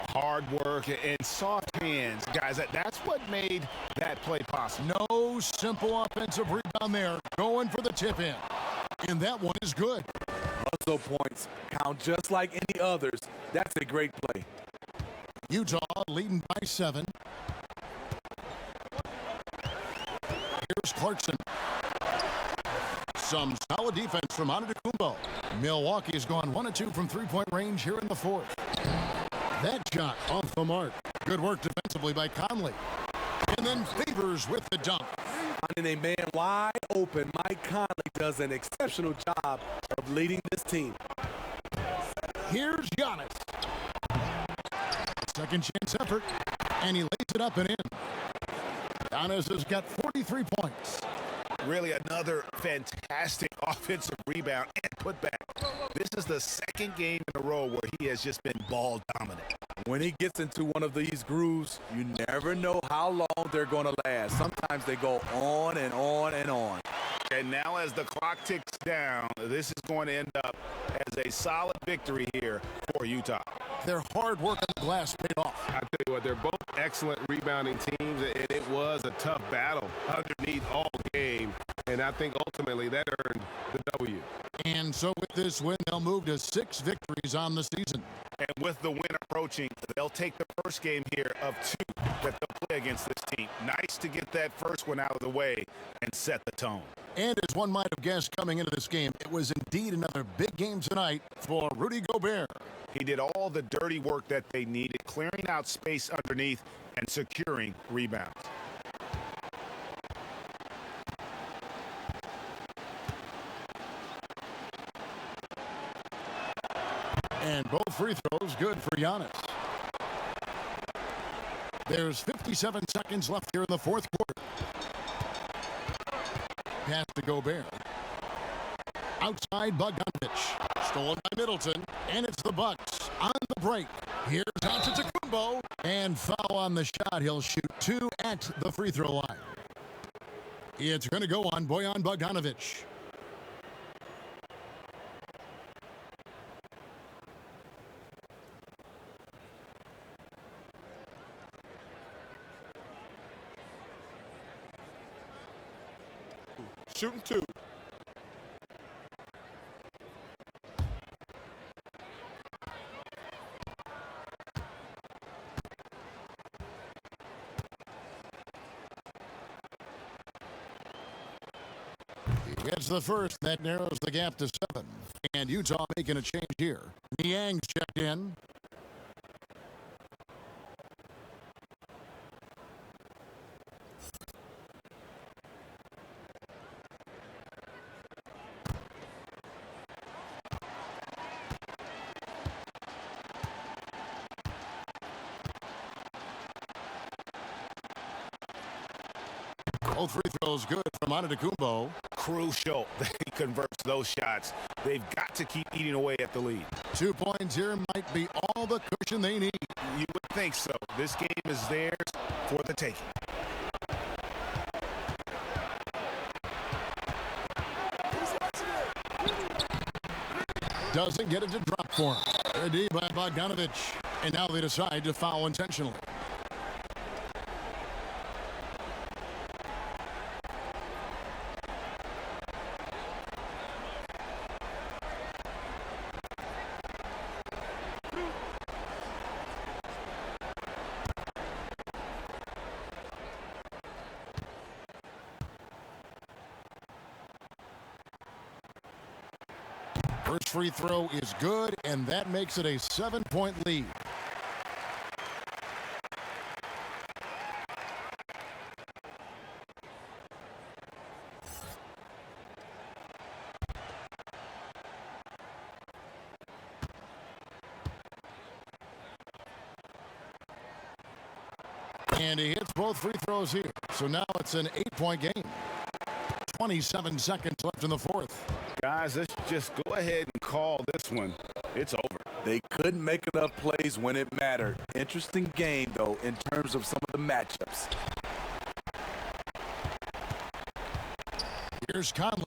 [SPEAKER 11] Hard work and soft hands. Guys, that's what made that play possible.
[SPEAKER 1] No simple offensive rebound there. Going for the tip in. And that one is good.
[SPEAKER 4] Hustle points count just like any others. That's a great play.
[SPEAKER 1] Utah leading by 7. Here's Clarkson. Some solid defense from Antetokounmpo. Milwaukee has gone 1 of 2 from three-point range here in the fourth. That shot off the mark. Good work defensively by Conley. And then Favors with the dunk.
[SPEAKER 4] Finding a man wide open, Mike Conley does an exceptional job of leading this team.
[SPEAKER 1] Here's Giannis. Second chance effort, and he lays it up and in. Giannis has got 43 points.
[SPEAKER 11] Really another fantastic offensive rebound and putback. This is the second game in a row where he has just been ball dominant.
[SPEAKER 4] When he gets into one of these grooves, you never know how long they're going to last. Sometimes they go on and on and on.
[SPEAKER 11] And now as the clock ticks down, this is going to end up as a solid victory here for Utah.
[SPEAKER 1] Their hard work on the glass paid off.
[SPEAKER 5] I tell you what, they're both excellent rebounding teams, and it was a tough battle underneath all game. And I think ultimately that earned the W.
[SPEAKER 1] And so with this win, they'll move to 6 victories on the season.
[SPEAKER 11] And with the win approaching, they'll take the first game here of 2 that they'll play against this team. Nice to get that first one out of the way and set the tone.
[SPEAKER 1] And as one might have guessed coming into this game, it was indeed another big game tonight for Rudy Gobert.
[SPEAKER 11] He did all the dirty work that they needed, clearing out space underneath and securing rebounds.
[SPEAKER 1] And both free throws good for Giannis. There's 57 seconds left here in the fourth quarter. Pass to Gobert. Outside Bogdanovich. Stolen by Middleton. And it's the Bucks on the break. Here's Antetokounmpo. And foul on the shot. He'll shoot 2 at the free throw line. It's going to go on Bojan Bogdanovich.
[SPEAKER 9] Shooting 2.
[SPEAKER 1] He gets the first. That narrows the gap to 7. And Utah making a change here. Niang's checked in. Both free throws good from Antetokounmpo.
[SPEAKER 11] Crucial that he converts those shots. They've got to keep eating away at the lead.
[SPEAKER 1] 2 points here might be all the cushion they need.
[SPEAKER 11] You would think so. This game is theirs for the taking.
[SPEAKER 1] Doesn't get it to drop for him. Ready by Bogdanovich. And now they decide to foul intentionally. First free throw is good, and that makes it a 7-point lead. And he hits both free throws here. So now it's an 8-point game. 27 seconds left in the fourth.
[SPEAKER 11] Guys, let's just go ahead and call this one. It's over.
[SPEAKER 4] They couldn't make enough plays when it mattered. Interesting game, though, in terms of some of the matchups.
[SPEAKER 1] Here's Conley.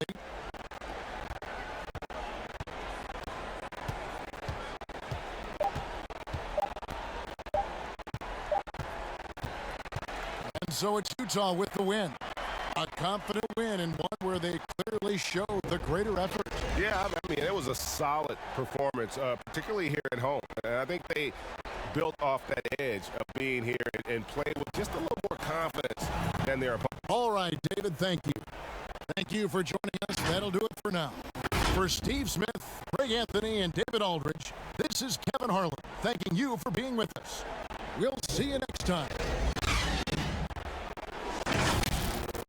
[SPEAKER 1] And so it's Utah with the win. A confident win and one where they clearly showed the greater effort.
[SPEAKER 12] Yeah, I mean, it was a solid performance, particularly here at home. And I think they built off that edge of being here and played with just a little more confidence than their opponents.
[SPEAKER 1] All right, David, thank you. Thank you for joining us. That'll do it for now. For Steve Smith, Craig Anthony, and David Aldridge, this is Kevin Harlan thanking you for being with us. We'll see you next time.